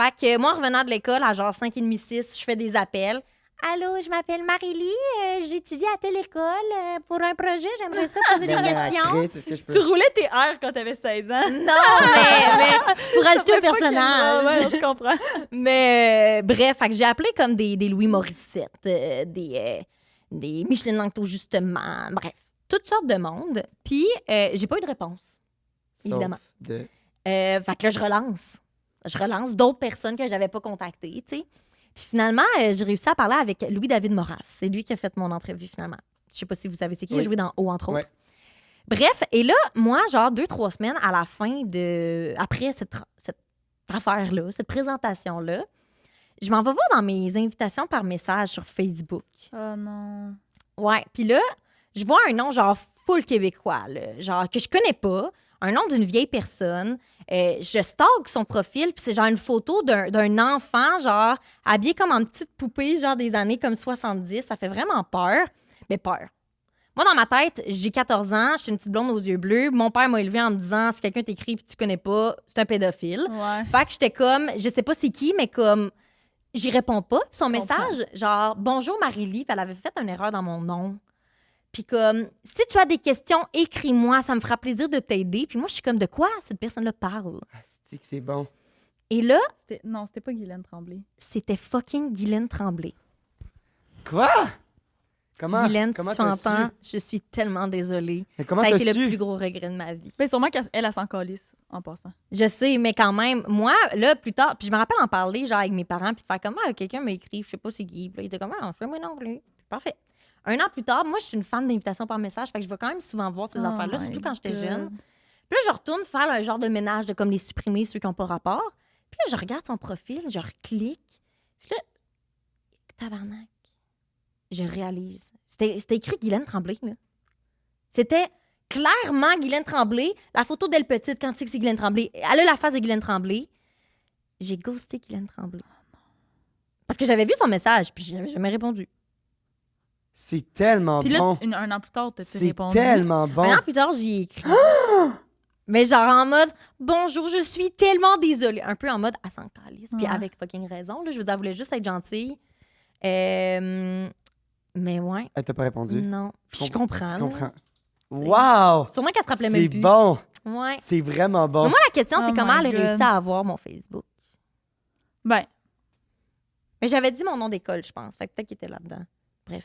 Fait que moi, en revenant de l'école, à genre 5h30, 6, je fais des appels. Allô, je m'appelle Marie-Lie, j'étudie à telle école. Pour un projet, j'aimerais ça poser des Dernière questions. actrice, est-ce que je peux... Tu roulais tes airs quand t'avais 16 ans. Non, mais c'est pour ajouter un Ça fait pas personnage. que- Ouais, je comprends. Mais bref, fait que j'ai appelé comme des Louis Morissette, des Micheline Langto, justement. Bref, toutes sortes de monde. Puis, j'ai pas eu de réponse. Sauf évidemment. de- Fait que là, je relance d'autres personnes que j'avais pas contactées, tu sais. Puis finalement, j'ai réussi à parler avec Louis-David Moras. C'est lui qui a fait mon entrevue, finalement. Je sais pas si vous savez c'est qui. Il a Oui. joué dans O, entre autres. Ouais. Bref, et là, moi, genre 2-3 semaines à la fin de... Après cette affaire-là, cette présentation-là, je m'en vais voir dans mes invitations par message sur Facebook. Oh non. Ouais, puis là, je vois un nom genre full québécois, là, genre que je connais pas. un nom d'une vieille personne. Je stalk son profil, puis c'est genre une photo d'un enfant, genre, habillé comme en petite poupée, genre des années comme 70. Ça fait vraiment peur. Mais peur. Moi, dans ma tête, j'ai 14 ans, je suis une petite blonde aux yeux bleus. Mon père m'a élevée en me disant, si quelqu'un t'écrit puis tu connais pas, c'est un pédophile. Ouais. Fait que j'étais comme, je sais pas c'est qui, mais comme, j'y réponds pas. Son Je comprends. message, genre, bonjour Marie-Lie, puis elle avait fait une erreur dans mon nom. Puis comme, si tu as des questions, écris-moi, ça me fera plaisir de t'aider. Puis moi, je suis comme, de quoi cette personne-là parle? C'est que c'est bon. Et là, Non, c'était pas Guylaine Tremblay. c'était fucking Guylaine Tremblay. Quoi? Comment? Guylaine, si comment tu t'as entends, su? je suis tellement désolée. Mais comment Ça a t'as été su? le plus gros regret de ma vie. Mais sûrement qu'elle s'en calisse en passant. Je sais, mais quand même, moi, là, plus tard, puis je me rappelle en parler, genre, avec mes parents, puis de faire comme, quelqu'un m'a écrit, je sais pas c'est qui. Puis là, il était comme, je sais moi non plus. Parfait. Un an plus tard, moi, je suis une fan d'invitation par message, fait que je vais quand même souvent voir ces Oh affaires-là, my surtout quand j'étais God. jeune. Puis là, je retourne faire un genre de ménage de comme les supprimer, ceux qui n'ont pas rapport. Puis là, je regarde son profil, je reclique. Puis là, tabarnak, je réalise. C'était écrit Guylaine Tremblay, là. C'était clairement Guylaine Tremblay. La photo d'elle petite, quand tu sais que c'est Guylaine Tremblay, elle a la face de Guylaine Tremblay. J'ai ghosté Guylaine Tremblay. Parce que j'avais vu son message, puis je n'avais jamais répondu. C'est tellement Puis là, bon. un an plus tard, t'as-tu C'est répondu? tellement bon. Un an plus tard, j'y ai écrit. Mais genre en mode « Bonjour, je suis tellement désolée ». Un peu en mode « à s'en calisse ». Puis Ouais. avec fucking raison. Là, je veux dire, elle voulait juste être gentille. Mais ouais, Elle t'a pas répondu? non. Puis je comprends. Je là. comprends. Wow! Sûrement qu'elle se rappelait même C'est plus. bon. Ouais. C'est vraiment bon. Mais moi, la question, c'est Oh comment my elle a God. réussi à avoir mon Facebook. Ben, Mais j'avais dit mon nom d'école, je pense. Fait que peut-être qu'il était là-dedans. Bref.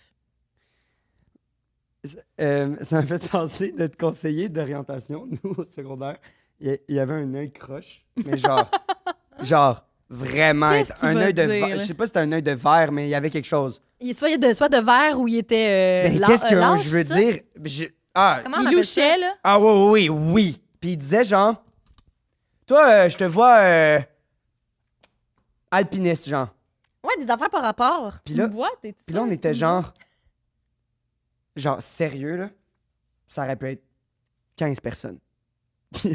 Ça m'a fait penser de te conseiller d'orientation, nous, au secondaire. Il y avait un œil croche, mais genre, vraiment, Qu'est-ce qu'il un va œil de dire, verre. là? Je sais pas si c'était un œil de verre, mais il y avait quelque chose. Il soit de verre ou il était. Mais qu'est-ce que lâche, je veux ça? dire? Comment on il appelle ça? louchait, là. Ah oui. Puis il disait genre, toi, je te vois alpiniste, genre. Ouais, des affaires par rapport. Puis là, Puis on était genre sérieux, là. Ça aurait pu être 15 personnes. Puis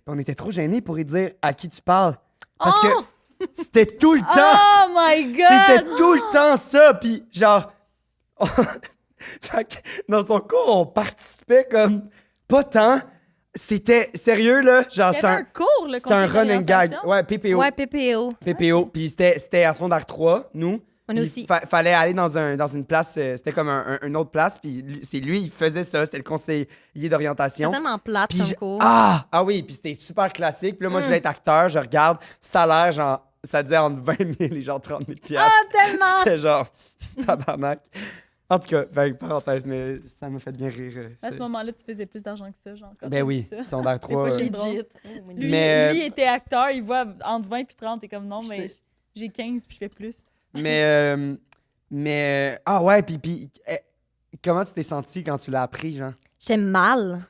on était trop gênés pour lui dire à qui tu parles. Parce Oh! que c'était tout le temps. Oh my C'était God! tout le temps ça. Puis genre, fait que dans son cours, on participait comme pas tant. C'était sérieux, là. Genre, Il y avait un cours, le c'était un conseil run and gag. d'orientation. Ouais, PPO. Ouais, PPO. PPO. Puis c'était à secondaire 3, nous. On Puis aussi. fallait aller dans une place, c'était comme une autre place, puis c'est lui, il faisait ça, c'était le conseiller C'est d'orientation. tellement plate Puis comme cours. ah oui, puis c'était super classique. Puis là, moi, je voulais être acteur, je regarde, salaire, genre, ça disait entre 20 000 et genre 30 000 piastres. Tellement! J'étais genre, tabarnak. En tout cas, parenthèse, mais ça m'a fait bien rire. À ce moment-là, tu faisais plus d'argent que ça, genre. quand Ben t'as oui, dit ça. secondaire 3. fois, j'ai- Legit. Lui, Mais, lui était acteur, il voit entre 20 et 30, t'es comme non, mais j'ai 15 puis je fais plus. mais ah ouais, puis comment tu t'es senti quand tu l'as appris, genre? J'étais mal.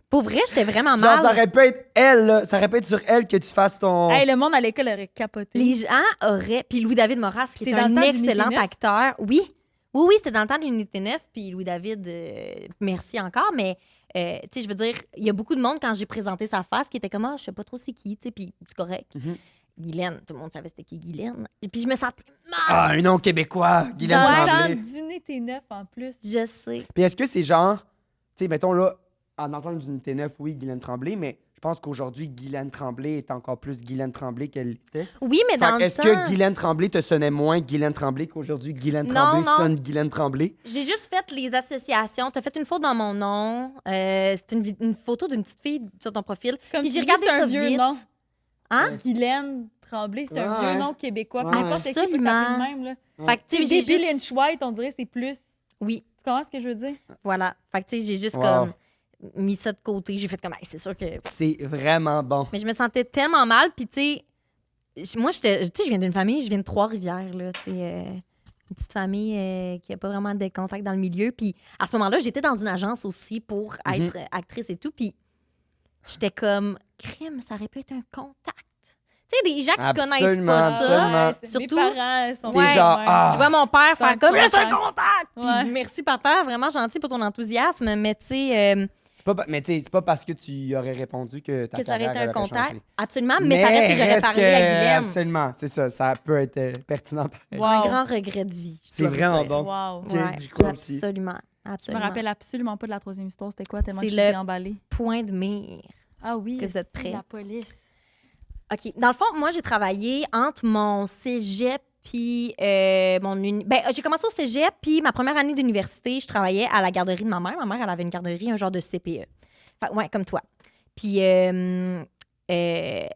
Pour vrai, j'étais vraiment Genre, mal. ça aurait pu être elle, là. Ça aurait pu être sur elle que tu fasses ton. Hey, le monde à l'école aurait capoté. Les gens auraient. Puis Louis-David Moras, qui C'est est dans le un temps d'Unité excellent 9? acteur. Oui. Oui, c'était dans le temps de l'Unité 9. Puis Louis-David, merci encore. Mais, tu sais, je veux dire, il y a beaucoup de monde, quand j'ai présenté sa face, qui était comme, je sais pas trop c'est qui, tu sais, puis c'est correct. Mhm. Guylaine, tout le monde savait c'était qui Guylaine. Et puis je me sentais mal. Ah, un nom québécois, Guylaine Dans le Tremblay. temps d'Unité 9 en plus. Je sais. Puis est-ce que c'est genre, tu sais, mettons là, en entendant d'unité 9, oui, Guylaine Tremblay, mais je pense qu'aujourd'hui, Guylaine Tremblay est encore plus Guylaine Tremblay qu'elle l'était. Oui, mais Fait dans que le est-ce temps... que Guylaine Tremblay te sonnait moins Guylaine Tremblay qu'aujourd'hui Guylaine Non, Tremblay non. sonne Guylaine Tremblay? J'ai juste fait les associations. T'as fait une faute dans mon nom. C'est une photo d'une petite fille sur ton profil. Comme Puis tu j'ai dis, regardé c'est un ça vieux vite. nom. Hein? Guylaine Tremblay, c'est un Ouais. vieux nom québécois. Ouais. Peu importe qui peut s'appeler Absolument. de même, là. Fait que, tu sais, J'ai j'ai Lynch juste... White, on dirait, c'est plus. Oui, Tu comprends ce que je veux dire? voilà. Fait que, tu sais, j'ai juste Wow. comme mis ça de côté. J'ai fait comme, hey, c'est sûr que... C'est vraiment bon. Mais je me sentais tellement mal. Puis, tu sais, moi, tu sais, je viens d'une famille, je viens de Trois-Rivières, là, tu sais, une petite famille qui a pas vraiment de contact dans le milieu. Puis, à ce moment-là, j'étais dans une agence aussi pour être actrice et tout. Puis, j'étais comme, crime, ça aurait pu être un contact. Tu sais, des gens qui connaissent Absolument, pas ça. absolument. Ouais, Surtout- mes parents sont T'es genre, ah. Je vois mon père C'est un faire comme, là, c'est un contact. contact! Puis, Ouais. merci, papa, vraiment gentil pour ton enthousiasme. Mais, tu sais, Mais tu sais, c'est pas parce que tu y aurais répondu que ta Que ça aurait été carrière un aurait contact. changé. Absolument, mais ça reste que j'aurais parlé à Guylaine. Absolument, c'est ça. Ça peut être pertinent. Wow. Un grand regret de vie. C'est vraiment bon. Wow. Ok, Ouais, j'y crois aussi. absolument. Je me Absolument. rappelle absolument pas de la troisième histoire. C'était quoi? Tellement que C'est j'étais le- emballée. Point de mire. Ah oui. Est-ce que vous êtes c'est prêts? La police. OK. Dans le fond, moi, j'ai travaillé entre mon cégep puis j'ai commencé au cégep, puis ma première année d'université, je travaillais à la garderie de ma mère. Ma mère, elle avait une garderie, un genre de CPE. Enfin, ouais, comme toi. Puis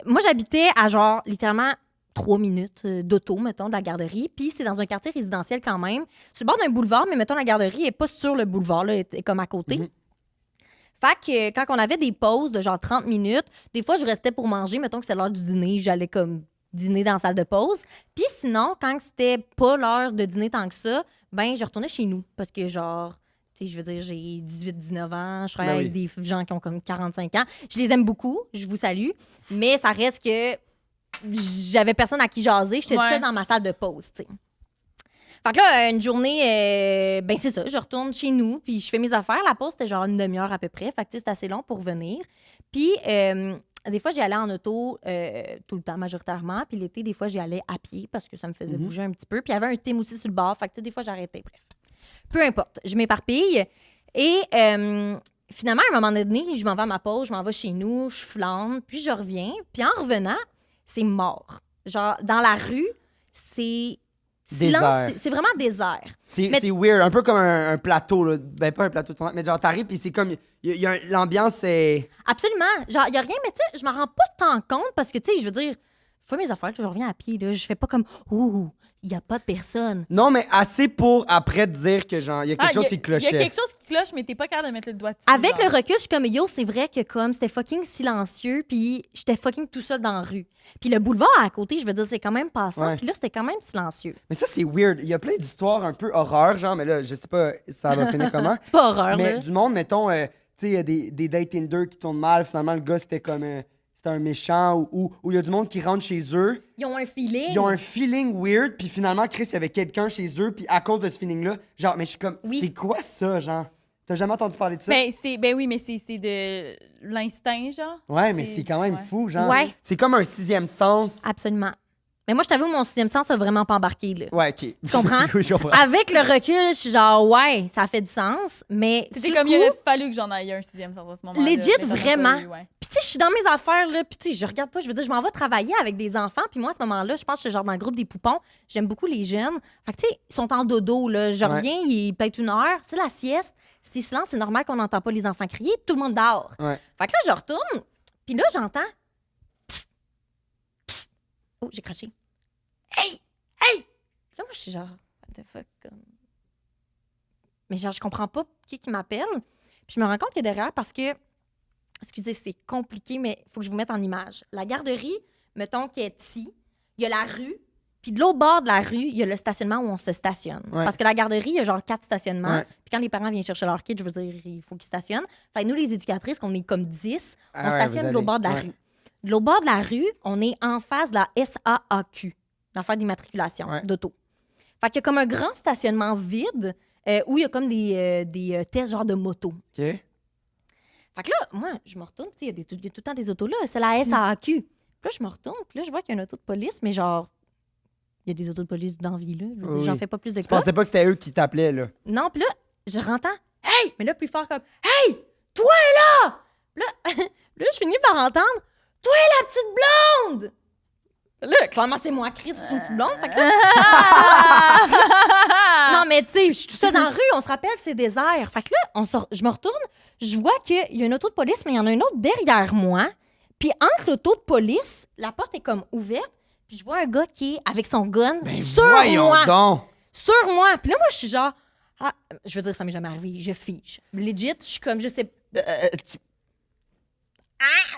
moi, j'habitais à genre, littéralement, 3 minutes d'auto, mettons, de la garderie. Puis c'est dans un quartier résidentiel quand même. Sur le bord d'un boulevard, mais mettons, la garderie n'est pas sur le boulevard, là, elle est comme à côté. Mhm. Fait que quand on avait des pauses de genre 30 minutes, des fois, je restais pour manger. Mettons que c'était l'heure du dîner, j'allais comme dîner dans la salle de pause. Puis sinon, quand c'était pas l'heure de dîner tant que ça, ben je retournais chez nous. Parce que genre, tu sais, je veux dire, j'ai 18-19 ans, je travaille Ben avec des gens qui ont comme 45 ans. Je les aime beaucoup, je vous salue. Mais ça reste que j'avais personne à qui jaser. J'étais toute seule dans ma salle de pause, tu sais. Fait que là, une journée, ben c'est ça, je retourne chez nous, puis je fais mes affaires. La pause, c'était genre une demi-heure à peu près. Fait que tu sais, c'était assez long pour venir. Puis des fois, j'y allais en auto tout le temps, majoritairement. Puis l'été, des fois, j'y allais à pied parce que ça me faisait bouger un petit peu. Puis il y avait un thym aussi sur le bord. Fait que tu sais, des fois, j'arrêtais. Bref. Peu importe. Je m'éparpille. Et finalement, à un moment donné, je m'en vais à ma pause, je m'en vais chez nous, je flâne, puis je reviens. Puis en revenant, c'est mort. Genre, dans la rue, c'est silence. C'est vraiment désert. C'est Mais- weird, un peu comme un plateau, là. Ben, pas un plateau tournant, mais genre, t'arrives, puis c'est comme. L'ambiance, c'est. Absolument. Genre, il n'y a rien, mais tu sais, je m'en rends pas tant compte parce que, tu sais, je veux dire, je fais mes affaires, je reviens à pied, là. Je fais pas comme, ouh, il n'y a pas de personne. Non, mais assez pour après te dire que, genre, il y a quelque chose qui Il y clochait. a quelque chose qui cloche, mais t'es pas capable de mettre le doigt dessus. Avec genre. le recul, je suis comme, yo, c'est vrai que comme c'était fucking silencieux, puis j'étais fucking tout seul dans la rue. Puis le boulevard à côté, je veux dire, c'est quand même passant, Ouais. puis là, c'était quand même silencieux. Mais ça, c'est weird. Il y a plein d'histoires un peu horreur, genre, mais là, je sais pas, ça va finir comment. C'est pas horreur, Mais là. du monde, mettons, tu sais, il y a des dates Tinder qui tournent mal. Finalement, le gars, c'était comme. C'était un méchant. Ou il y a du monde qui rentre chez eux. Ils ont un feeling. Ils ont un feeling weird. Puis finalement, Chris, il y avait quelqu'un chez eux. Puis à cause de ce feeling-là, genre, mais je suis comme. Oui. C'est quoi ça, genre? T'as jamais entendu parler de ça? Ben oui, mais c'est de l'instinct, genre. Ouais, mais c'est quand même fou, genre. Ouais. C'est comme un sixième sens. Absolument. Mais moi, je t'avoue, mon sixième sens a vraiment pas embarqué, là. Ouais, OK. Tu comprends? Oui, je comprends. Avec le recul, je suis genre, ouais, ça fait du sens, mais C'était sur comme le il coup, aurait fallu que j'en aille un sixième sens à ce moment-là. Legit, mais j'en ai pas vraiment. eu, ouais. Puis tu sais, je suis dans mes affaires, là, puis tu sais, je regarde pas, je veux dire, je m'en vais travailler avec des enfants, puis moi, à ce moment-là, je pense que je suis genre dans le groupe des poupons, j'aime beaucoup les jeunes. Fait que tu sais, ils sont en dodo, là, je Ouais. reviens, il est peut-être 1 heure, c'est la sieste, c'est silence, c'est normal qu'on n'entend pas les enfants crier, tout le monde dort. Ouais. Fait que là, je retourne, puis là, j'entends, psst, psst. Oh, j'ai craché. Hey! Hey! Puis là, moi, je suis genre, what the fuck? Mais genre, je comprends pas qui m'appelle. Puis je me rends compte que derrière, parce que, excusez, c'est compliqué, mais il faut que je vous mette en image. La garderie, mettons qu'elle est ici, il y a la rue, puis de l'autre bord de la rue, il y a le stationnement où on se stationne. Ouais. Parce que la garderie, il y a genre 4 stationnements. Ouais. Puis quand les parents viennent chercher leur kid, je veux dire, il faut qu'ils stationnent. Fait que nous, les éducatrices, qu'on est comme 10, Ah on ouais, stationne vous de l'autre bord de la allez- rue. De l'autre bord de la rue, on est en face de la SAAQ, l'affaire d'immatriculation Ouais. d'auto. Fait qu'il y a comme un grand stationnement vide où il y a comme des tests genre de moto. OK. Fait que là, moi, je me retourne, tu sais, il y a tout le temps des autos là, c'est la SAAQ. Puis là, je me retourne, puis là, je vois qu'il y a une auto de police, mais genre, il y a des autos de police dans la vie, là. Je veux dire, Oui. j'en fais pas plus de Je cas. pensais pas que c'était eux qui t'appelaient, là. Non, puis là, je rentends, hey! Mais là, plus fort comme, hey! Toi là! Puis là, là, je finis par entendre, toi la petite blonde! Là, clairement, c'est moi, Chris, je suis une petite blonde. Fait que là, non, mais tu sais, je suis tout seul dans la rue, on se rappelle, c'est désert. Fait que là, je me retourne, je vois qu'il y a une auto de police, mais il y en a une autre derrière moi. Puis entre l'auto de police, la porte est comme ouverte, puis je vois un gars qui est avec son gun sur Voyons moi. donc! Sur moi. Puis là, moi, je suis genre, ah, je veux dire, ça m'est jamais arrivé, je fige. Legit, je suis comme, je sais,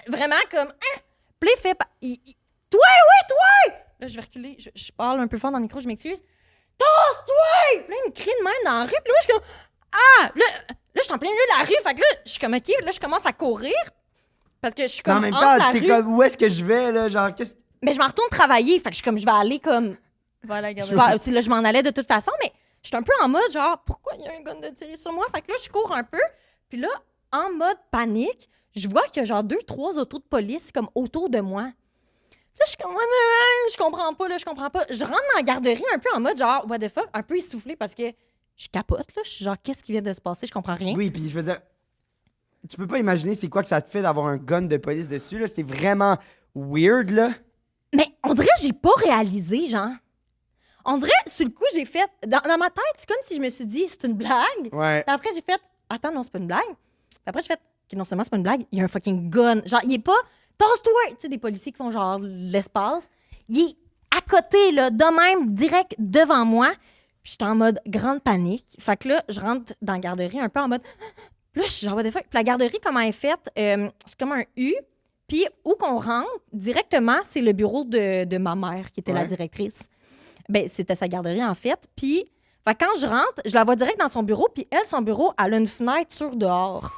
vraiment comme, puis là, il fait, toi, oui, toi! Là, je vais reculer, je parle un peu fort dans le micro, je m'excuse. Tasse-toi! Puis là, il me crie de même dans la rue, puis là, je suis comme, ah! Là, je suis en plein milieu de la rue, fait que là, je suis comme, OK, là, je commence à courir, parce que je suis Mais comme en même entre temps, la t'es rue. comme, où est-ce que je vais, là? Genre, qu'est-ce. Mais je m'en retourne travailler, fait que je suis comme, je vais aller comme, Va à la garde. c'est là, je m'en allais de toute façon, mais je suis un peu en mode, genre, pourquoi il y a un gun de tirer sur moi? Fait que là, je cours un peu, puis là, en mode panique, je vois qu'il y a genre 2-3 autos de police comme autour de moi. Là, je suis comme, je comprends pas. Je rentre dans la garderie un peu en mode genre, what the fuck, un peu essoufflée parce que je capote, là. Je suis genre, qu'est-ce qui vient de se passer? Je comprends rien. Oui, puis je veux dire, tu peux pas imaginer c'est quoi que ça te fait d'avoir un gun de police dessus, là. C'est vraiment weird, là. Mais on dirait que j'ai pas réalisé, genre. On dirait, sur le coup, j'ai fait, dans ma tête, c'est comme si je me suis dit, c'est une blague. Ouais. Puis après, j'ai fait, attends, non, c'est pas une blague. Puis après, j'ai fait, OK, non seulement c'est pas une blague, il y a un fucking gun. Genre, il est pas, tasse-toi! Tu sais, des policiers qui font genre l'espace. Il est à côté, là, de même, direct devant moi. Puis j'étais en mode grande panique. Fait que là, je rentre dans la garderie un peu en mode. Puis là, je suis genre, what the fuck? Puis la garderie, comment elle est faite? C'est comme un U. Puis où qu'on rentre, directement, c'est le bureau de ma mère, qui était la directrice. Ben, c'était sa garderie, en fait. Puis, quand je rentre, je la vois direct dans son bureau. Puis elle, son bureau, elle a une fenêtre sur dehors.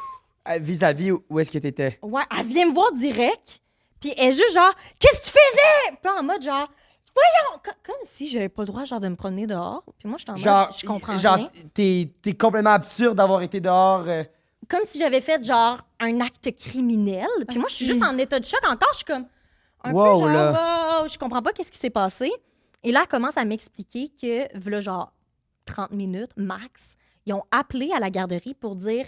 Vis-à-vis où est-ce que t'étais? Ouais, elle vient me voir direct. Puis elle est juste genre, qu'est-ce que tu faisais? Puis là, en mode genre, voyons! Comme si j'avais pas le droit, genre, de me promener dehors. Puis moi, j'étais en mode, je comprends rien. T'es complètement absurde d'avoir été dehors. Comme si j'avais fait, genre, un acte criminel. Puis moi, je suis juste en état de choc encore. Je suis comme, un peu genre, wow, je comprends pas qu'est-ce qui s'est passé. Et là, elle commence à m'expliquer que, voilà, genre, 30 minutes, max, ils ont appelé à la garderie pour dire,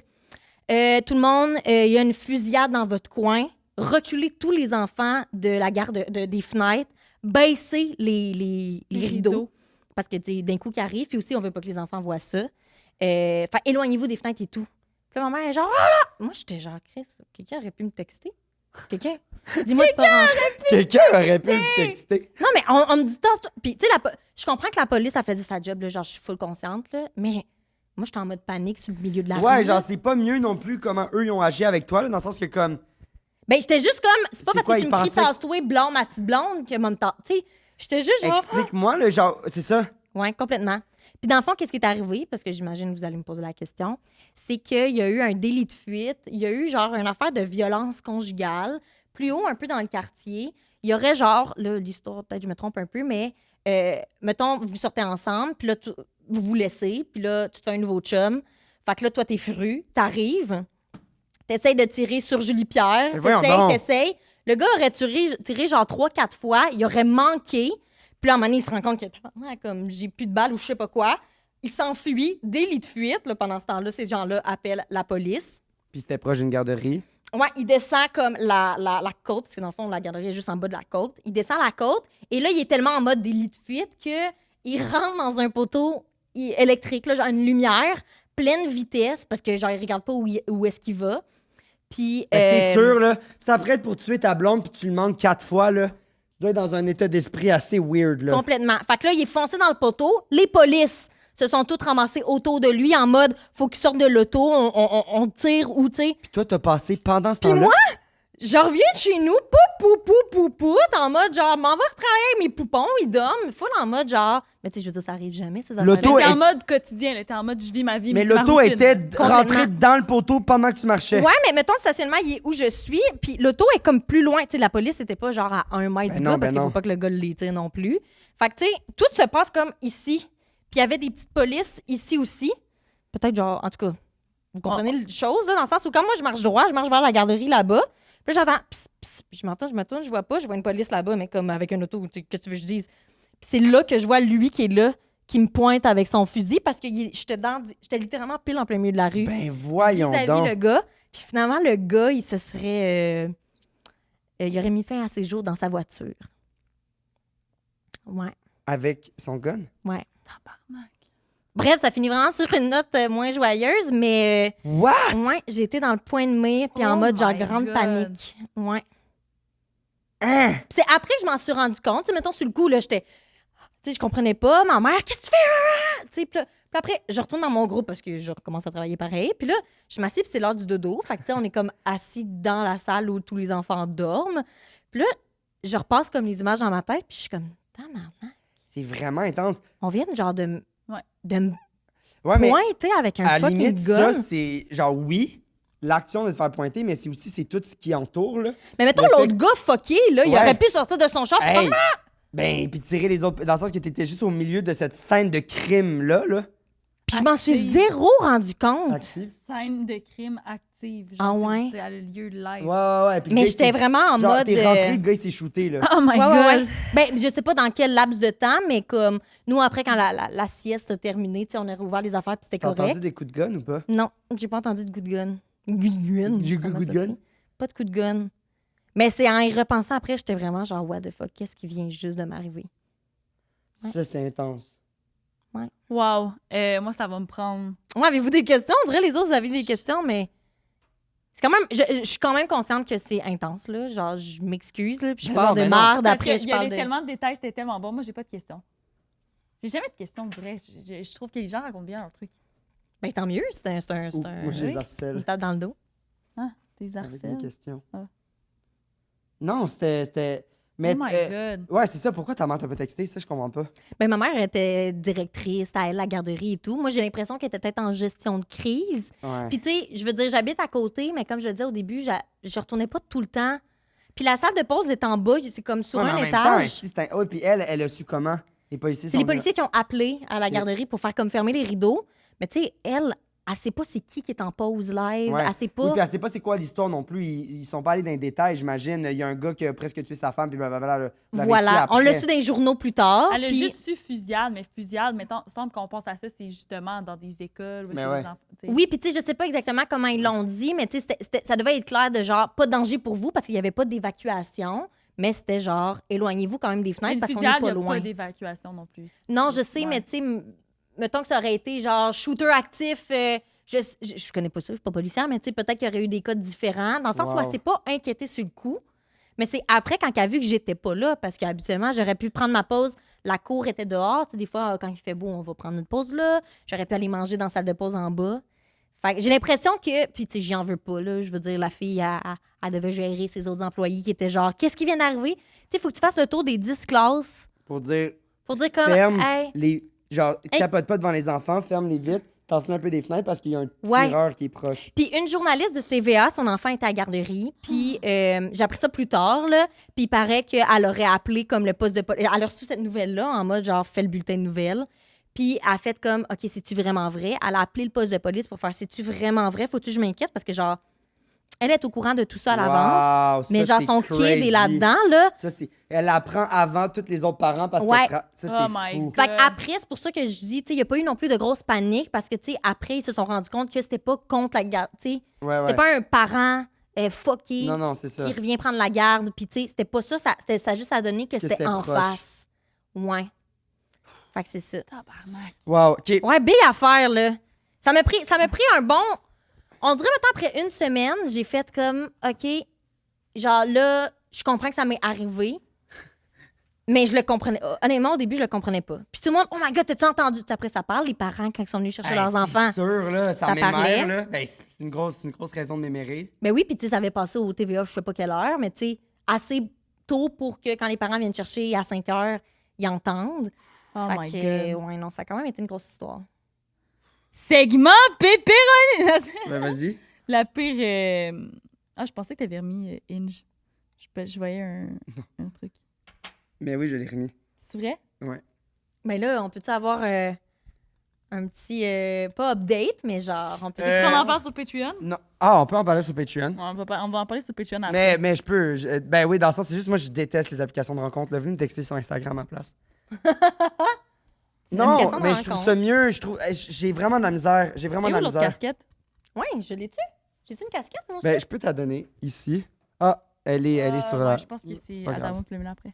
tout le monde, il y a une fusillade dans votre coin. Reculez tous les enfants de la garde des fenêtres. Baissez les rideaux. Parce que, tu sais, d'un coup qui arrive, puis aussi, on veut pas que les enfants voient ça. Éloignez-vous des fenêtres et tout. Puis là, ma mère est genre, ah là! Moi, j'étais genre, Chris, quelqu'un aurait pu me texter? Quelqu'un? Dis-moi de pas rentrer. Quelqu'un aurait pu me texter. Non, mais on me dit, tasse-toi. Puis, tu sais, je comprends que la police, elle faisait sa job, là, genre, je suis full consciente, là, mais moi, j'étais en mode panique sur le milieu de la rue. Ouais, genre, c'est pas mieux non plus comment eux, ils ont agi avec toi, là, dans le sens que, comme. Ben, j'étais juste comme, c'est pas parce quoi, que tu me cries tasse-toi, blonde, ma petite blonde, que moi, tu sais, j'étais juste genre. Explique-moi, là, genre, c'est ça. Ouais, complètement. Puis dans le fond, qu'est-ce qui est arrivé? Parce que j'imagine que vous allez me poser la question. C'est qu'il y a eu un délit de fuite. Il y a eu genre une affaire de violence conjugale. Plus haut, un peu dans le quartier. Il y aurait genre, là, l'histoire, peut-être je me trompe un peu, mais mettons, vous sortez ensemble, puis là, vous vous laissez, puis là, tu te fais un nouveau chum. Fait que là, toi, t'es fru, t'arrives, t'essayes de tirer sur Julie-Pierre, t'essayes. Le gars aurait tiré genre 3-4 fois, il aurait manqué. Puis là, à un moment donné, il se rend compte que comme j'ai plus de balles ou je sais pas quoi. Il s'enfuit, délit de fuite. Là, pendant ce temps-là, ces gens-là appellent la police. Puis c'était proche d'une garderie. Ouais, il descend comme la côte, parce que dans le fond, la garderie est juste en bas de la côte. Il descend la côte, et là, il est tellement en mode délit de fuite qu'il rentre dans un poteau électrique, là, genre une lumière, pleine vitesse, parce que genre, il regarde pas où est-ce qu'il va. Puis. C'est sûr, là, si t'apprêtes pour tuer ta blonde, puis tu le manques 4 fois, là. Tu dois être dans un état d'esprit assez weird, là. Complètement. Fait que là, il est foncé dans le poteau. Les polices se sont toutes ramassées autour de lui en mode faut qu'il sorte de l'auto, on tire ou, tu sais. Puis toi, t'as passé pendant ce Puis temps-là. moi, je reviens de chez nous, poup, en mode genre, m'en va retravailler avec mes poupons, ils dorment, full en mode genre, mais tu sais, je veux dire, ça arrive jamais, ces affaires-là. L'auto T'es est- en mode quotidien, là. T'es en mode je vis ma vie. Mais c'est ma l'auto routine. était rentrée Complètement. dans le poteau pendant que tu marchais. Ouais, mais mettons, le stationnement, il est où je suis, puis l'auto est comme plus loin. Tu sais, la police, c'était pas genre à 1 mètre du non, gars, parce qu'il non. faut pas que le gars les tire non plus. Fait que, tu sais, tout se passe comme ici. Puis il y avait des petites polices ici aussi. Peut-être genre, en tout cas, vous comprenez la chose, là, dans le sens où quand moi, je marche droit, je marche vers la garderie là-bas. Puis là, j'entends pss, pss, puis je me tourne, je vois pas, je vois une police là-bas, mais comme avec un auto, tu sais, qu'est-ce que tu veux que je dise? Puis c'est là que je vois lui qui est là, qui me pointe avec son fusil, parce que j'étais littéralement pile en plein milieu de la rue. Ben voyons Vis-à-vis donc. le gars. Puis finalement, le gars, il se serait... il aurait mis fin à ses jours dans sa voiture. Ouais, Avec son gun? ouais. Tabarnak. Bref, ça finit vraiment sur une note moins joyeuse, mais... What? ouais, j'ai été dans le point de mire, puis en Oh mode genre my grande God. panique. Ouais. Hein? Puis c'est après que je m'en suis rendu compte. Tu sais, mettons, sur le coup, là, j'étais... Tu sais, je comprenais pas. Ma mère, qu'est-ce que tu fais? Tu sais, puis après, je retourne dans mon groupe parce que je recommence à travailler pareil. Puis là, je m'assieds, puis c'est l'heure du dodo. Fait que, tu sais, on est comme assis dans la salle où tous les enfants dorment. Puis là, je repasse comme les images dans ma tête, puis je suis comme, tabarnak. C'est vraiment intense. On vient genre de me Ouais, mais pointer avec un à la fucking limite, gun. ça, c'est genre oui, l'action de te faire pointer, mais c'est aussi tout ce qui entoure, là. Mais mettons, le fait l'autre gars fucké, là, il Ouais. aurait pu sortir de son char. Hey! Ben, puis tirer les autres. Dans le sens que t'étais juste au milieu de cette scène de crime-là, là. Puis je m'en suis Active. zéro rendu compte. Active. Scène de crime active. active. Ah ouais? Elle a lieu live. Ouais. Puis le Mais gars, j'étais c'est- vraiment en genre, mode. t'es rentré, le gars, il s'est shooté, là. Oh my Ouais, God! ouais, ouais. Ben, je sais pas dans quel laps de temps, mais comme nous, après, quand la sieste a terminé, tu sais, on a rouvert les affaires puis c'était T'as correct. entendu des coups de gun ou pas? Non, j'ai pas entendu de coup de gun. Coup de gun? J'ai ça eu m'a coup de sorti. gun? Pas de coup de gun. Mais c'est en y repensant après, j'étais vraiment genre, what the fuck, qu'est-ce qui vient juste de m'arriver? Ouais. Ça, c'est intense. Wow. Moi, ça va me prendre... Ouais, avez-vous des questions? On dirait les autres, vous avez des questions, mais. C'est quand même. Je suis quand même consciente que c'est intense, là. Genre, je m'excuse, là. Puis je Mais parle non, de mais non. merde Parce après, qu'il je y parle avait de. tellement de détails, c'était tellement bon. Moi, j'ai pas de questions. J'ai jamais de questions, on dirait. Je trouve que les gens racontent bien leurs trucs. Ben, tant mieux, c'est un. Moi, je les oui, harcèle une tape dans le dos. Ah, des avec mes harcèles. questions. Ah. Non, c'était... Mais, Oh my God. ouais, c'est ça. Pourquoi ta mère t'a pas texté? Ça, je comprends pas. Ben, ma mère était directrice, c'était à elle la garderie et tout. Moi, j'ai l'impression qu'elle était peut-être en gestion de crise. Ouais. Puis, tu sais, je veux dire, j'habite à côté, mais comme je le disais au début, je retournais pas tout le temps. Puis, la salle de pause est en bas, c'est comme sur Ouais, mais un en même temps, étage. si c'était ouais, puis elle a su comment? Les policiers C'est sont les policiers qui ont appelé à la garderie pour faire comme fermer les rideaux. Mais tu sais, elle sait pas c'est qui est en pause live. Ouais. Elle sait pas. Oui, puis elle sait pas c'est quoi l'histoire non plus. Ils sont pas allés dans les détails, j'imagine. Il y a un gars qui a presque tué sa femme, puis blablabla. Voilà. On l'a su dans les journaux plus tard. Elle a puis- juste su fusillade, mais fusillade, mettons, semble qu'on pense à ça, c'est justement dans des écoles ou Mais chez ouais. les enfants. tu sais. Oui, puis tu sais, je sais pas exactement comment ils l'ont dit, mais tu sais, ça devait être clair de genre, pas de danger pour vous parce qu'il y avait pas d'évacuation, mais c'était genre, éloignez-vous quand même des Mais fenêtres une parce qu'on fusillade, est il pas n'y a loin. pas d'évacuation non plus. Non, je sais, Ouais. mais tu sais, mettons que ça aurait été genre shooter actif. Je connais pas ça, je suis pas policière, mais tu sais, peut-être qu'il y aurait eu des cas différents. Dans le sens où Wow. elle s'est pas inquiétée sur le coup. Mais c'est après, quand elle a vu que j'étais pas là, parce qu'habituellement, j'aurais pu prendre ma pause. La cour était dehors. Tu sais, des fois, quand il fait beau, on va prendre une pause là. J'aurais pu aller manger dans la salle de pause en bas. Fait que j'ai l'impression que. Puis, tu sais, j'y en veux pas, là. Je veux dire, la fille, elle devait gérer ses autres employés qui étaient genre, qu'est-ce qui vient d'arriver? Tu sais, il faut que tu fasses le tour des 10 classes Pour dire, pour dire comme. ferme Hey, les... Genre, Hey. capote pas devant les enfants, ferme les vitres, tasse-le un peu des fenêtres parce qu'il y a un Ouais. tireur qui est proche. Puis une journaliste de TVA, son enfant était à la garderie. Puis j'ai appris ça plus tard, là. Puis il paraît qu'elle aurait appelé comme le poste de police. Elle a reçu cette nouvelle-là en mode genre, fais le bulletin de nouvelles. Puis elle a fait comme, OK, c'est-tu vraiment vrai? Elle a appelé le poste de police pour faire, c'est-tu vraiment vrai? Faut-tu que je m'inquiète? Parce que genre, elle est au courant de tout ça à l'avance. Wow, Mais ça, genre, c'est son kid crazy. est là-dedans, là. Ça, c'est... Elle apprend avant tous les autres parents parce Ouais. que ça, c'est Oh my fou. God. Fait qu'après, c'est pour ça que je dis, tu sais, il n'y a pas eu non plus de grosse panique parce que, tu sais, après, ils se sont rendus compte que c'était pas contre la garde. Tu sais, Ouais, c'était ouais. pas un parent fucké. Non, non, c'est ça. qui revient prendre la garde. Puis, tu sais, c'était pas ça. Ça a juste à donner que c'était c'était en proche. face. Ouais. Fait que c'est ça. Tabarnak. Wow, OK. Ouais, belle affaire, là. Ça m'a pris un bon. On dirait, maintenant, après une semaine, j'ai fait comme, OK, genre là, je comprends que ça m'est arrivé. Mais je le comprenais. Honnêtement, au début, je le comprenais pas. Puis tout le monde, oh my God, t'as-tu entendu? Après, ça parle, les parents, quand ils sont venus chercher leurs enfants. C'est sûr, là, ça Ça m'émère, parlait. là. Ben, c'est une grosse raison de m'émérer. Ben oui, puis tu sais, ça avait passé au TVA, je sais pas quelle heure, mais tu sais, assez tôt pour que quand les parents viennent chercher à 5 heures, ils entendent. Oh Fait my que, God. ouais, non, ça a quand même été une grosse histoire. Segment pepperoni! Ben, vas-y. La pire... Ah, je pensais que t'avais remis Inge. Je voyais un truc. Mais oui, je l'ai remis. C'est vrai? Mais là, on peut-tu avoir un petit, pas update, mais genre, on peut... Est-ce qu'on en parle sur Patreon? Non. Ah, on peut en parler sur Patreon. On va en parler sur Patreon après. Mais je peux. Ben oui, dans le sens, c'est juste moi, je déteste les applications de rencontre. Là, venez me texter sur Instagram à la place. C'est une Non, application de mais je trouve rencontre. ça mieux. J'ai vraiment de la misère. J'ai vraiment Et de où la l'autre misère. casquette? Oui, je l'ai-tu? J'ai-tu une casquette, moi aussi? Ben, je peux t'la donner ici. Ah, elle est sur la. Ouais, je pense que c'est Pas grave. Adamo qui l'a mis là après.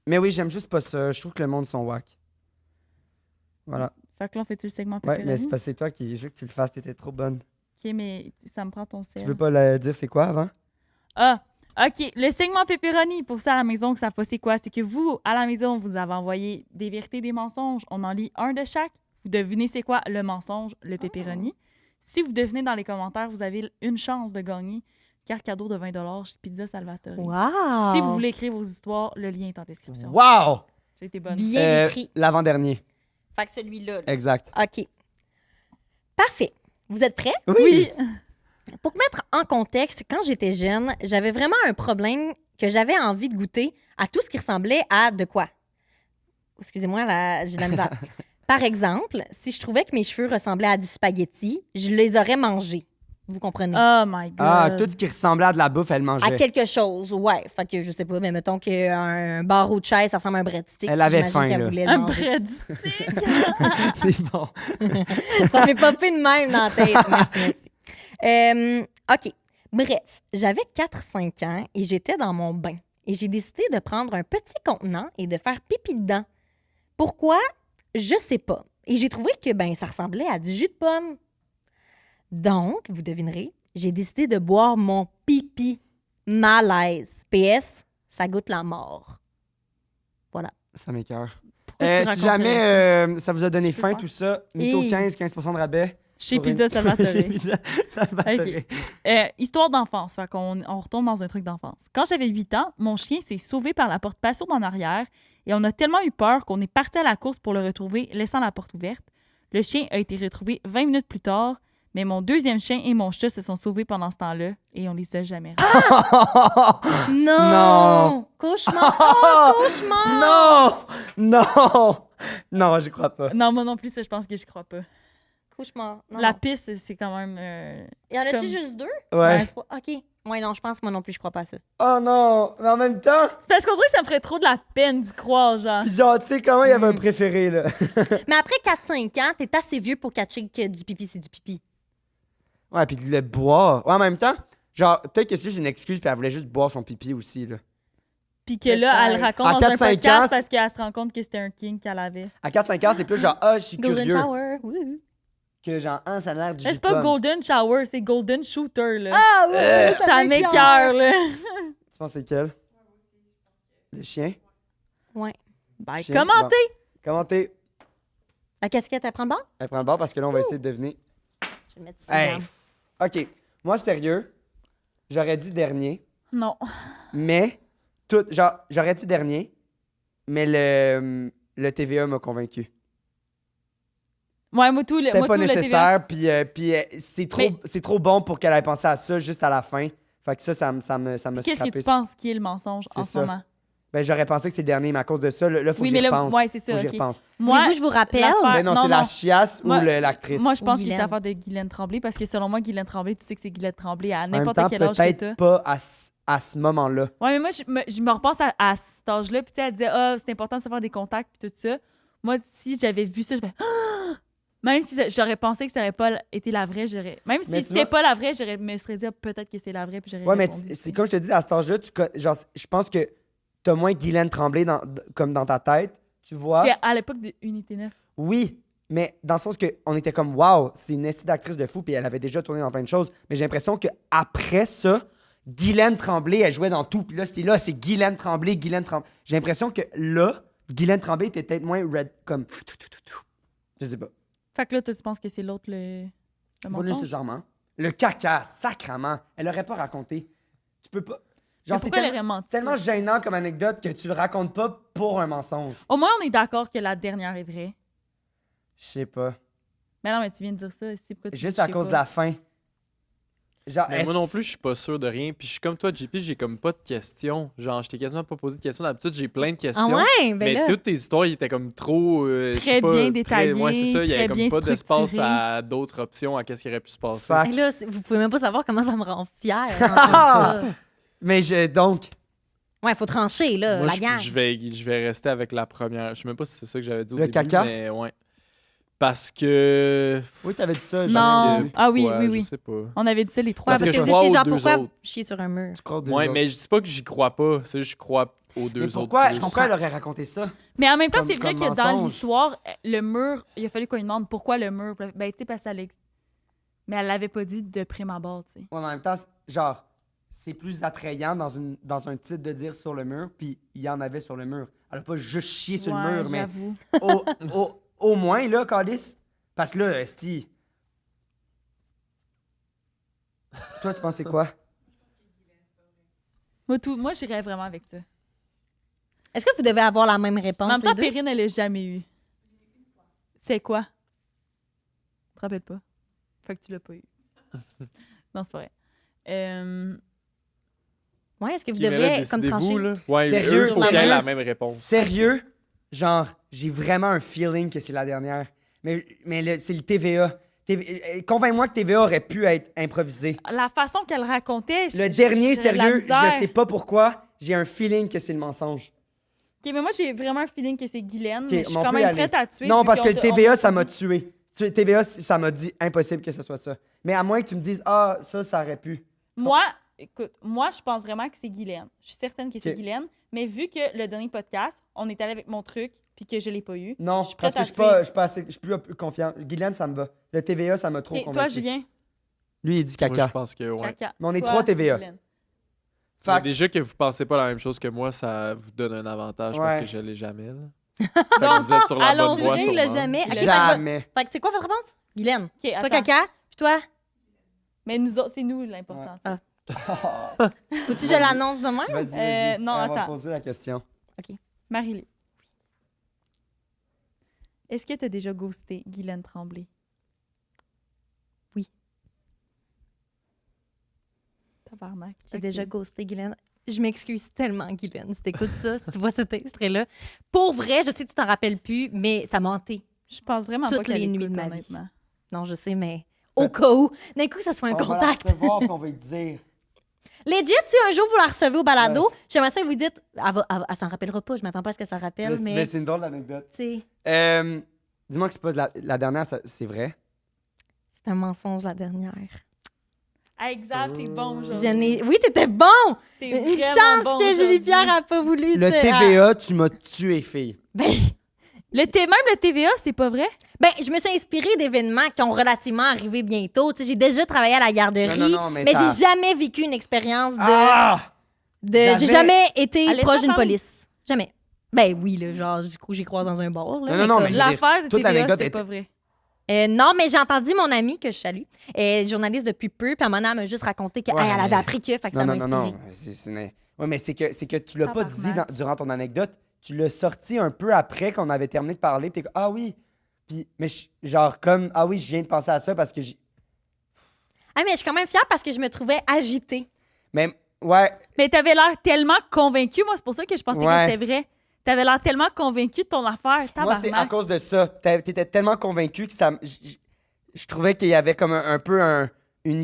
Mais oui, j'aime juste pas ça. Je trouve que le monde sont whack. Voilà. Fait que là, on fait-tu le segment Ouais, pepperoni? mais c'est parce que c'est toi qui. Je veux que tu le fasses. T'étais trop bonne. OK, mais ça me prend ton sel. Tu veux pas le dire c'est quoi avant? Ah, OK. Le segment pepperoni, pour ça à la maison, que ça pas c'est quoi? C'est que vous, à la maison, vous avez envoyé des vérités, des mensonges. On en lit un de chaque. Vous devinez c'est quoi le mensonge, le pepperoni. Si vous devinez dans les commentaires, vous avez une chance de gagner carte cadeau de 20 chez Pizza Salvatore. Wow! Si vous voulez écrire vos histoires, le lien est en description. Wow! J'ai été bonne. Bien écrit. L'avant-dernier. Fait que celui-là. là. Exact. OK. Parfait. Vous êtes prêts? Oui. Pour mettre en contexte, quand j'étais jeune, j'avais vraiment un problème que j'avais envie de goûter à tout ce qui ressemblait à de quoi? Excusez-moi, là, j'ai de la misère. Par exemple, si je trouvais que mes cheveux ressemblaient à du spaghetti, je les aurais mangés. Vous comprenez? Oh my God. Ah, tout ce qui ressemblait à de la bouffe, elle À mangeait. quelque chose, ouais. Fait que je sais pas, mais mettons qu'un barreau de chaise, ça ressemble à un breadstick. Elle avait J'imagine faim, qu'elle là. voulait le Un manger. breadstick. C'est bon. Ça m'est popé de même dans la tête. Merci. OK. Bref, j'avais 4-5 ans et j'étais dans mon bain. Et j'ai décidé de prendre un petit contenant et de faire pipi dedans. Pourquoi? Je sais pas. Et j'ai trouvé que ça ressemblait à du jus de pomme. Donc, vous devinerez, j'ai décidé de boire mon pipi. Malaise. PS, ça goûte la mort. Voilà. Ça m'écoeure. Pourquoi tu Si raconterais jamais ça vous a donné Tu peux faim, faire. tout ça, Mytho Et- 15% de rabais. Chez pour Pizza une- Salvatore. Chez Pizza Salvatore. OK. Histoire d'enfance. Fait qu'on on retourne dans un truc d'enfance. Quand j'avais 8 ans, mon chien s'est sauvé par la porte patio en arrière et on a tellement eu peur qu'on est parti à la course pour le retrouver, laissant la porte ouverte. Le chien a été retrouvé 20 minutes plus tard, mais mon deuxième chien et mon chat se sont sauvés pendant ce temps-là et on les a jamais retrouvés. Non! Cauchemar! Oh, cauchemar! Non! Non! Non, j'y crois pas. Non, moi non plus, ça, je pense que je crois pas. Cauchemar. Non, La non. piste, c'est quand même... Y en c'est a-tu comme- juste 2? Ouais. 3. OK. Ouais, non, je pense que moi non plus, je crois pas à ça. Oh non! Mais en même temps, C'est parce qu'on dirait que ça me ferait trop de la peine d'y croire, genre. pis genre, tu sais comment il y avait un préféré, là. Mais après 4-5 ans, t'es assez vieux pour catcher que du pipi, c'est du pipi. Ouais, pis de le boire. Ouais, en même temps, genre, peut-être que c'est juste une excuse, puis elle voulait juste boire son pipi aussi, là. Puis que là, elle le raconte À dans 4-5 un ans, podcast c'est- parce qu'elle se rend compte que c'était un king qu'elle avait. À 4-5 ans, c'est plus genre, ah, je suis Golden curieux. shower. Wouhou. Que genre, ah, ça a l'air du Mais jus c'est de pas pomme. Golden Shower, c'est Golden Shooter, là. Ah ouais, ça m'écoeure, là. Tu penses c'est quel? Le chien? Ouais. Ben, Chien. commentez! Commentez. La casquette, elle prend le bord? Elle prend le bord parce que là, on va essayer de deviner. Je vais mettre ici. Hey. regarde. OK. Moi, sérieux, j'aurais dit dernier, Non. mais genre, j'aurais dit dernier, mais le TVA m'a convaincu. Ouais, moi, tout le C'était pas TVA. nécessaire, puis c'est trop, Mais- c'est trop bon pour qu'elle ait pensé à ça juste à la fin. Fait que ça me Qu'est-ce que scrappé. tu penses qui est le mensonge C'est en ça. ce moment? Ben, j'aurais pensé que c'est le dernier, mais à cause de ça, là, faut Oui, que mais j'y là, repense. ouais, c'est ça, Faut que j'y ok. repense. Moi, Voulez-vous que je vous rappelle? l'affaire- Ben non, non, c'est la non. chiasse ou Moi- l'actrice. moi, je pense Ou que c'est Guylaine. l'affaire de Guylaine Tremblay parce que selon moi, Guylaine Tremblay, tu sais que c'est Guylaine Tremblay à En même n'importe temps, quel âge que peut-être t'as. pas à ce moment-là. Ouais, mais moi, je me repense à cet âge-là, puis tu sais, elle disait, ah, c'est important de se faire des contacts, puis tout ça. Moi, si j'avais vu ça, je fais, ah! Même si j'aurais pensé que ça n'aurait pas été la vraie, j'aurais. Même Mais si tu c'était vois- pas la vraie, j'aurais me serais dit, ah, peut-être que c'est la vraie, puis j'aurais. Ouais, mais répondu c'est aussi. comme je te dis, à cet âge-là, genre, je pense que t'as moins Guylaine Tremblay comme dans ta tête, tu vois. C'était à l'époque de Unité 9. Oui, mais dans le sens qu'on était comme, waouh, c'est une esti d'actrice de fou, puis elle avait déjà tourné dans plein de choses. Mais j'ai l'impression qu'après ça, Guylaine Tremblay, elle jouait dans tout. Puis là, c'est Guylaine Tremblay. J'ai l'impression que là, Guylaine Tremblay était peut-être moins red, comme. Je sais pas. Fait que là, toi, tu penses que c'est l'autre, le Pas mensonge? nécessairement. Le caca, sacrament. Elle aurait pas raconté. Tu peux pas. Mais Genre, pourquoi elle aurait menti? tellement gênant comme anecdote que tu le racontes pas pour un mensonge. Au moins, on est d'accord que la dernière est vraie. Je sais pas. Mais non, mais tu viens de dire ça. C'est pourquoi tu Juste dis, à je sais cause de pas. la fin. Genre, Mais moi non plus, je suis pas sûr de rien. Puis je suis comme toi, JP, j'ai comme pas de questions. Genre, je t'ai quasiment pas posé de questions. D'habitude, j'ai plein de questions. Ah ouais? Ben Mais là. toutes tes histoires, ils étaient comme trop. je sais Très pas, bien détaillées, Ouais, c'est ça. Il y très avait bien comme pas d'espace structurées. à d'autres options à qu'est-ce qui aurait pu se passer. Fact. Et là, vous pouvez même pas savoir comment ça me rend fière. Mais donc, Ouais, faut trancher, là, Moi, la gang. je vais rester avec la première. Je sais même pas si c'est ça que j'avais dit au Le début, caca? mais ouais. Parce que. oui, t'avais dit ça. Non. parce que Ah oui, Ouais, oui, oui. Je sais pas. On avait dit ça les trois. Ouais, Parce parce que que je vous crois étiez aux genre, deux pourquoi autres. chier sur un mur? Tu crois aux deux Ouais, autres. mais je dis pas que j'y crois pas. C'est juste que je crois aux deux Mais autres. pourquoi, plus. pourquoi elle aurait raconté ça? Mais en même temps, Comme- c'est vrai comme que dans mensonge. l'histoire, le mur, il a fallu qu'on lui demande pourquoi le mur. Ben, tu sais, parce qu'elle mais elle l'avait pas dit de prime abord, tu sais. Ouais, mais en même temps, genre, c'est plus attrayant dans un titre de dire sur le mur, puis il y en avait sur le mur. Elle a pas juste chié sur Ouais, le mur, mais j'avoue. au moins, là, Calice. Parce que là, esti. Toi, tu pensais quoi? Moi, j'irais vraiment avec ça. Est-ce que vous devez avoir la même En réponse? même temps, les deux? Perrine, elle l'a jamais eu. C'est quoi? Tu te rappelles pas? Fait que tu l'as pas eu. Non, c'est pas vrai. Ouais, est-ce que vous Ok, mais là, devriez comme décidez-vous, trancher? là. Ouais, Sérieux, eux, faut la qu'ils aient même- la même réponse. Sérieux? Genre, j'ai vraiment un feeling que c'est la dernière. Mais c'est le TVA. Convainc-moi que TVA aurait pu être improvisé. La façon qu'elle racontait... Le dernier, j'aurais de la sérieux, misère. je sais pas pourquoi, j'ai un feeling que c'est le mensonge. OK, mais moi, j'ai vraiment un feeling que c'est Guylaine. OK, Mais je suis on quand peut y même aller. prête à tuer. Non, vu parce que qu'on le t'a- TVA, on- ça m'a tué. TVA, ça m'a dit impossible que ce soit ça. Mais à moins que tu me dises, ah, ça aurait pu. Moi, écoute, moi, je pense vraiment que c'est Guylaine. Je suis certaine que c'est OK. Guylaine. Mais vu que le dernier podcast, on est allé avec mon truc puis que je l'ai pas eu. Non, Je suis parce prête que à je suis pas assez, je suis plus confiant. Guylaine, ça me va. Le TVA, ça m'a trop OK, convaincu. toi, Julien, Lui, il dit Moi, caca. je pense que, ouais. caca. Mais on est Toi, 3 TVA. Guylaine. Fait Mais que- déjà que vous pensez pas la même chose que moi, ça vous donne un avantage parce Ouais. que je l'ai jamais. Là. Donc, Fait que vous êtes sur la bonne allons-y, voie, Il l'a sûrement. jamais. Ok, Jamais. Fait que c'est quoi votre réponse? Guylaine. OK, Toi, attends. caca. Puis toi? Mais nous autres, c'est nous l'important. Ouais. Faut-tu que je l'annonce demain? Vas-y. non, On va attends. poser la question. Marie-Lé. Est-ce que tu as déjà ghosté Guylaine Tremblay? Oui. Tabarnak. J'ai Ok. déjà ghosté Guylaine. Je m'excuse tellement, Guylaine, si t'écoutes ça, si tu vois cet extrait-là. Pour vrai, je sais que tu t'en rappelles plus, mais ça m'a hanté. Je pense vraiment Toutes pas qu'elle les nuits écoute, de ma vie. honnêtement. Non, je sais, mais au cas où, d'un coup, que ça soit un On va la contact. recevoir puis on va lui dire. Legit, si un jour vous la recevez au balado, j'aimerais ça que vous dites, elle s'en rappellera pas, je m'attends pas à ce qu'elle s'en rappelle, Mais mais c'est une drôle d'anecdote. tu sais, Dis-moi que c'est pas la dernière, c'est vrai. c'est un mensonge la dernière. Ah, exact, t'es bon aujourd'hui. Je n'ai... Oui, t'étais bon! T'es Une vraiment chance bon que Julie aujourd'hui. Pierre n'a pas voulu. Le te- TVA, tu m'as tué, fille. Ben, Même le TVA, c'est pas vrai? ben, je me suis inspirée d'événements qui ont relativement arrivé bientôt. Tu sais, j'ai déjà travaillé à la garderie, Non, mais mais ça- j'ai jamais vécu une expérience de... Ah! J'ai J'avais- jamais été Allez, proche ça d'une parle. police. Jamais. Ben oui, là, genre, du coup, j'y croise dans un bar. Là, Non, comme- mais je veux dire, L'affaire de toute TVA, l'anecdote c'était est- pas vrai. Non, mais j'ai entendu mon amie, que je salue, elle est journaliste depuis peu, puis à un moment donné, elle m'a juste raconté qu'elle Ouais. avait appris que, fait que ça m'a inspiré. Non. Ouais, mais c'est que tu l'as pas dit Tabarnak. durant ton anecdote. Tu l'as sorti un peu après qu'on avait terminé de parler. Puis t'es comme, ah oui. Puis, mais genre, comme, ah oui, je viens de penser à ça parce que Ah, mais je suis quand même fière parce que je me trouvais agitée. Mais, ouais. Mais t'avais l'air tellement convaincu. Moi, c'est pour ça que je pensais Ouais. que c'était vrai. T'avais l'air tellement convaincu de ton affaire. Moi, c'est à Tabarnak. cause de ça. T'étais tellement convaincu que ça. Je trouvais qu'il y avait comme un peu une.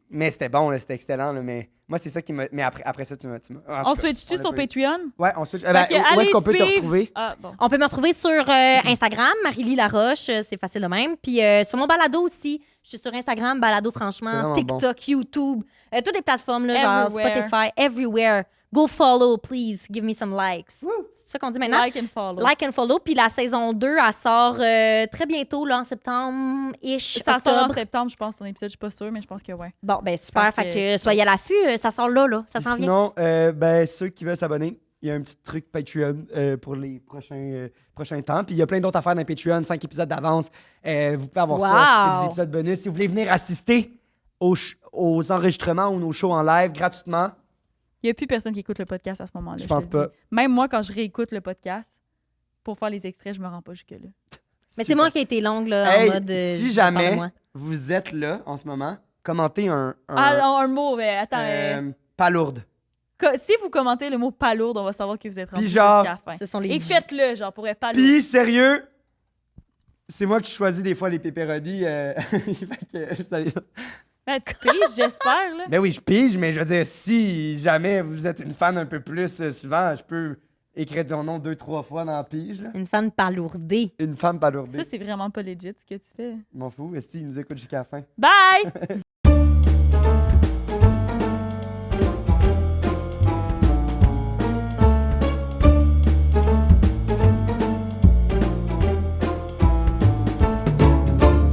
Mais c'était bon, là, c'était excellent. Là, mais moi, c'est ça qui m'a. Mais après ça, tu m'as. en tout On cas, switch-tu on sur l'a pas eu. Patreon? Ouais, on switch. Fait Ben, que où est-ce allez qu'on peut te suivre- retrouver? Ah, bon. On peut me retrouver sur Instagram, Marie-Lie Laroche, c'est facile de même. Puis sur mon balado aussi, je suis sur Instagram, balado C'est franchement, vraiment TikTok, YouTube, toutes les plateformes, là, genre Everywhere. Spotify, everywhere. Go follow, please, give me some likes. C'est ça qu'on dit maintenant? Like and follow. Like and follow. Puis la saison 2, elle sort très bientôt, là, en septembre-ish, Ça sort en octobre. septembre, je pense, ton épisode. Je suis pas sûre, mais je pense que ouais. Bon, ben super. Fait Fait que- que soyez à l'affût. Ça sort là. Ça s'en vient. Sinon, ben, ceux qui veulent s'abonner, il y a un petit truc Patreon pour les prochains temps. Puis il y a plein d'autres affaires dans Patreon, 5 épisodes d'avance. Vous pouvez avoir ça, Wow! des épisodes bonus. Si vous voulez venir assister aux enregistrements ou nos shows en live gratuitement, Il n'y a plus personne qui écoute le podcast à ce moment-là. Je pense te le pas. dis. Même moi, quand je réécoute le podcast, pour faire les extraits, je me rends pas jusque-là. Mais c'est super. moi qui ai été longue, là, Hey, en mode. si jamais vous êtes là en ce moment, commentez un Ah non, un mot, mais attends. palourde. Si vous commentez le mot palourde, on va savoir que vous êtes rendu Puis genre- jusqu'à la fin. Ce sont les. Et faites-le, genre, pour être palourde. Puis sérieux, c'est moi qui choisis des fois les pépérodis. Fait que vous allez- Ben, tu piges, j'espère, là. Ben oui, je pige, mais je veux dire, si jamais vous êtes une fan un peu plus souvent, je peux écrire ton nom 2-3 fois dans la pige. Là. Une fan palourdée. Une femme palourdée. Ça, c'est vraiment pas legit ce que tu fais. Je m'en fous. Est-ce qu'il nous écoute jusqu'à la fin? Bye!